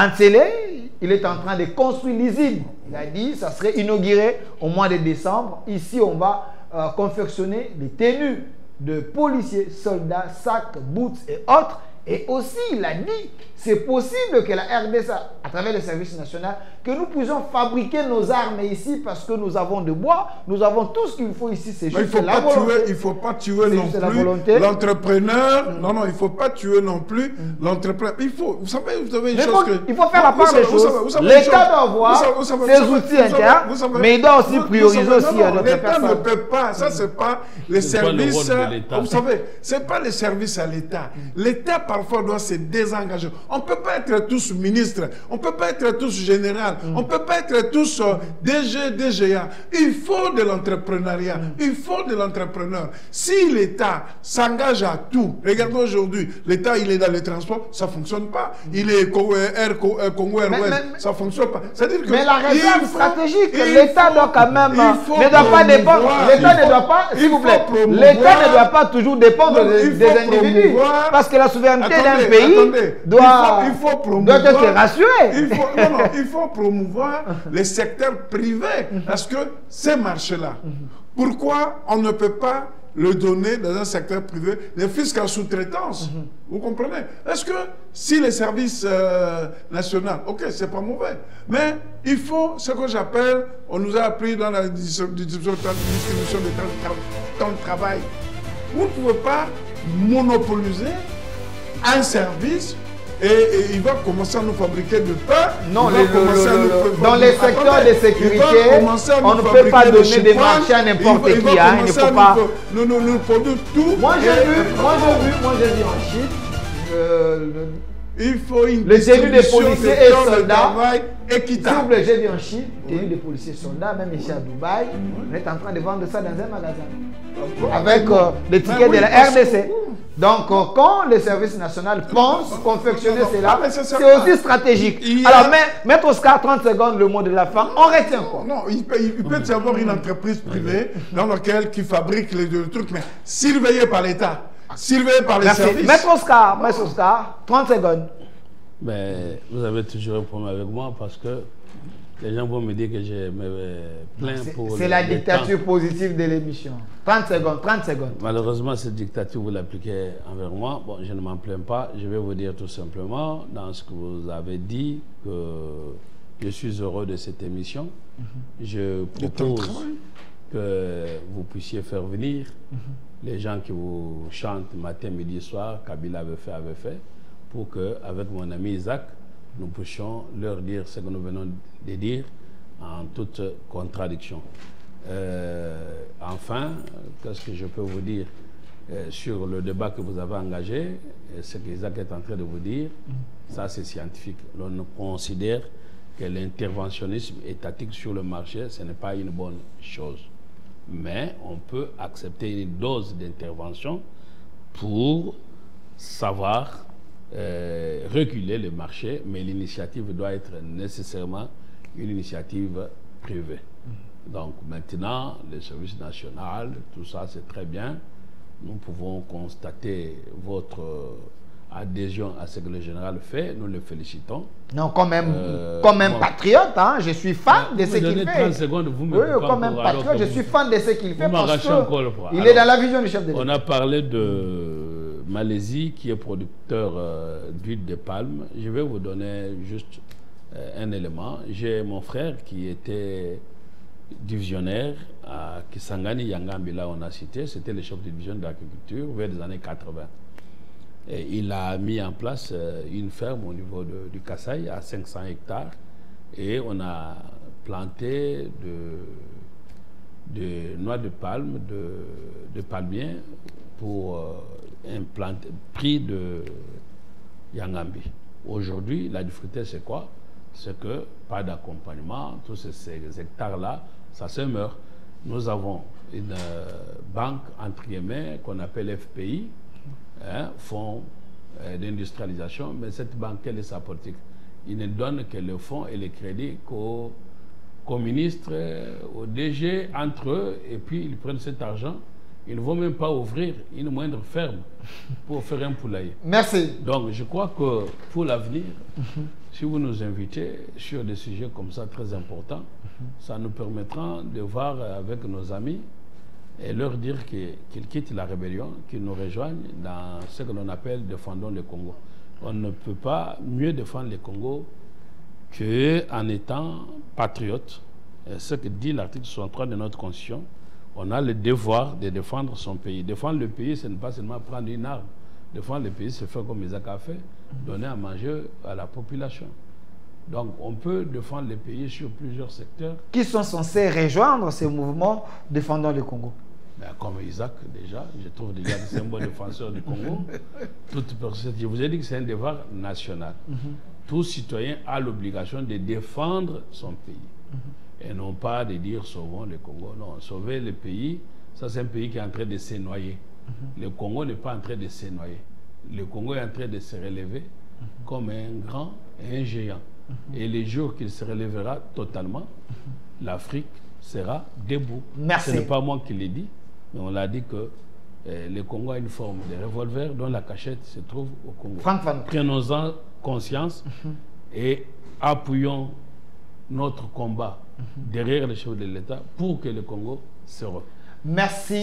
Speaker 2: Ntsélé, il est en train de construire l'usine. Il a dit ça serait inauguré au mois de décembre. Ici, on va confectionner des tenues de policiers, soldats, sacs, boots et autres. Et aussi, il a dit, c'est possible que la RDC, à travers le service national, que nous puissions fabriquer nos armes ici parce que nous avons de bois, nous avons tout ce qu'il faut ici, c'est juste la volonté.
Speaker 1: Il ne faut pas tuer non plus l'entrepreneur. Non, non, il ne faut pas tuer non plus l'entrepreneur. Il faut, vous savez une chose que...
Speaker 2: Il faut faire la part des choses. L'État doit avoir ses outils internes, mais il doit aussi prioriser aussi d'autres personnes.
Speaker 1: L'État ne peut pas, ça c'est pas les services... Vous savez, c'est pas les services à l'État. L'État, parfois, doit se désengager. On ne peut pas être tous ministres, on ne peut pas être tous général, on ne peut pas être tous DG, DGA. Il faut de l'entrepreneuriat, il faut de l'entrepreneur. Si l'État s'engage à tout, regardez aujourd'hui, l'État il est dans les transports, ça ne fonctionne pas. Il est Congo Airways, ça ne fonctionne pas. Que
Speaker 2: mais la réserve stratégique, l'État doit quand même ne doit pas dépendre. L'État ne doit pas, s'il vous plaît, l'État ne doit pas toujours dépendre des individus. Parce que la souveraineté d'un pays doit être rassurée.
Speaker 1: Il faut promouvoir les secteurs privés. Parce que ces marchés-là, pourquoi on ne peut pas le donner dans un secteur privé, ne fût-ce qu'en sous-traitance? Vous comprenez? Est-ce que si les services nationaux, ok, c'est pas mauvais, mais il faut ce que j'appelle, on nous a appris dans la distribution de temps de travail, vous ne pouvez pas monopoliser un service et il va commencer à nous fabriquer de pain.
Speaker 2: Non, dans les secteurs de sécurité, on ne peut pas donner des marchés à n'importe qui. Il ne faut pas.
Speaker 1: Nous produisons tout.
Speaker 2: Moi j'ai vu en Chine
Speaker 1: Il faut une
Speaker 2: les élus des policiers et soldats
Speaker 1: équitable.
Speaker 2: S'il vous plaît, j'ai vu en Chine, tenue des policiers et soldats, même ici à Dubaï, on est en train de vendre ça dans un magasin. Avec les tickets de la RDC. Donc, quand le service national pense confectionner cela, c'est aussi stratégique. Alors, Maître Oscar, 30 secondes, le mot de la fin, on retient quoi?
Speaker 1: Non, il peut y avoir une entreprise privée dans laquelle qui fabrique les deux trucs, mais surveillée par l'État, surveillée par les services.
Speaker 2: Maître Oscar, 30 secondes.
Speaker 3: Mais vous avez toujours un problème avec moi parce que les gens vont me dire que je me plains pour...
Speaker 2: C'est la dictature positive de l'émission. 30 secondes.
Speaker 3: Malheureusement, cette dictature, vous l'appliquez envers moi. Bon, je ne m'en plains pas. Je vais vous dire tout simplement, dans ce que vous avez dit, que je suis heureux de cette émission. Je propose que vous puissiez faire venir les gens qui vous chantent matin, midi, soir, Kabila avait fait, pour qu'avec mon ami Isaac, nous puissions leur dire ce que nous venons de dire en toute contradiction. Enfin, qu'est-ce que je peux vous dire sur le débat que vous avez engagé, ce qu'Isaac est en train de vous dire, ça c'est scientifique. On considère que l'interventionnisme étatique sur le marché, ce n'est pas une bonne chose. Mais on peut accepter une dose d'intervention pour savoir reculer le marché, mais l'initiative doit être nécessairement une initiative privée. Donc maintenant, le service national, tout ça c'est très bien. Nous pouvons constater votre adhésion à ce que le général fait, nous le félicitons.
Speaker 2: Non, comme un patriote, hein, je suis fan de ce qu'il fait.
Speaker 3: 30 secondes, vous me
Speaker 2: oui, comme un patriote, je suis fan de ce qu'il fait parce qu'il
Speaker 3: est
Speaker 2: dans la vision du chef de l'État.
Speaker 3: On a parlé de Malaisie qui est producteur d'huile de palme. Je vais vous donner juste un élément. J'ai mon frère qui était divisionnaire à Kisangani Yangambi, là on a cité, c'était le chef de division de l'agriculture vers les années 80. Et il a mis en place une ferme au niveau du Kasaï à 500 hectares et on a planté de noix de palme, de palmiers pour un prix de Yangambi. Aujourd'hui, la difficulté c'est quoi? C'est que pas d'accompagnement, tous ces hectares-là, ça se meurt. Nous avons une banque, entre guillemets, qu'on appelle FPI, Fonds d'industrialisation, mais cette banque, quelle est sa politique? Il ne donne que le fonds et les crédits qu'aux ministres, aux DG, entre eux, et puis ils prennent cet argent. Ils ne vont même pas ouvrir une moindre ferme pour faire un poulailler.
Speaker 2: Merci.
Speaker 3: Donc je crois que pour l'avenir, si vous nous invitez sur des sujets comme ça très importants, ça nous permettra de voir avec nos amis et leur dire qu'ils quittent la rébellion, qu'ils nous rejoignent dans ce que l'on appelle « défendons le Congo ». On ne peut pas mieux défendre le Congo qu'en étant patriote. Et ce que dit l'article 63 de notre Constitution, on a le devoir de défendre son pays. Défendre le pays, ce n'est pas seulement prendre une arme. Défendre le pays, c'est faire comme Isaac a fait, donner à manger à la population. Donc, on peut défendre le pays sur plusieurs secteurs.
Speaker 2: Qui sont censés rejoindre ces mouvements défendant le Congo?
Speaker 3: Ben, comme Isaac, déjà, je trouve déjà que c'est un bon défenseur du Congo. Je vous ai dit que c'est un devoir national. Tout citoyen a l'obligation de défendre son pays. Et non pas de dire sauvons le Congo. Non, sauver le pays, ça c'est un pays qui est en train de se noyer. Le Congo n'est pas en train de se noyer. Le Congo est en train de se relever comme un grand et un géant. Et les jours qu'il se relèvera totalement, l'Afrique sera debout.
Speaker 2: Merci.
Speaker 3: Ce n'est pas moi qui l'ai dit, mais on l'a dit que le Congo a une forme de revolver dont la cachette se trouve au Congo. Prenons-en conscience et appuyons notre combat derrière les chefs de l'État pour que le Congo se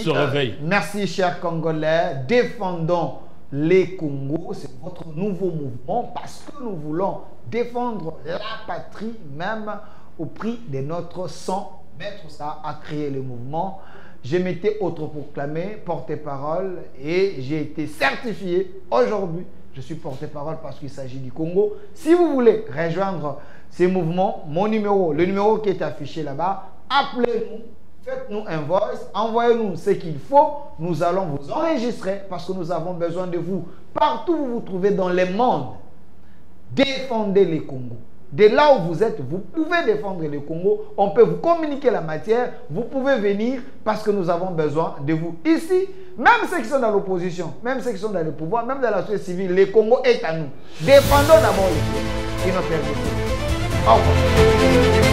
Speaker 3: réveille.
Speaker 2: Merci, chers Congolais. Défendons les Congos. C'est votre nouveau mouvement parce que nous voulons défendre la patrie même au prix de notre sang. Maître ça a créé le mouvement. Je m'étais autoproclamé porte-parole et j'ai été certifié aujourd'hui. Je suis porte-parole parce qu'il s'agit du Congo. Si vous voulez rejoindre ces mouvements, mon numéro, le numéro qui est affiché là-bas, appelez-nous, faites-nous un voice, envoyez-nous ce qu'il faut. Nous allons vous enregistrer parce que nous avons besoin de vous. Partout où vous vous trouvez dans le monde, défendez le Congo. De là où vous êtes, vous pouvez défendre le Congo. On peut vous communiquer la matière. Vous pouvez venir parce que nous avons besoin de vous. Ici, même ceux qui sont dans l'opposition, même ceux qui sont dans le pouvoir, même dans la société civile, le Congo est à nous. Défendons d'abord le Congo et notre RDC. Au revoir.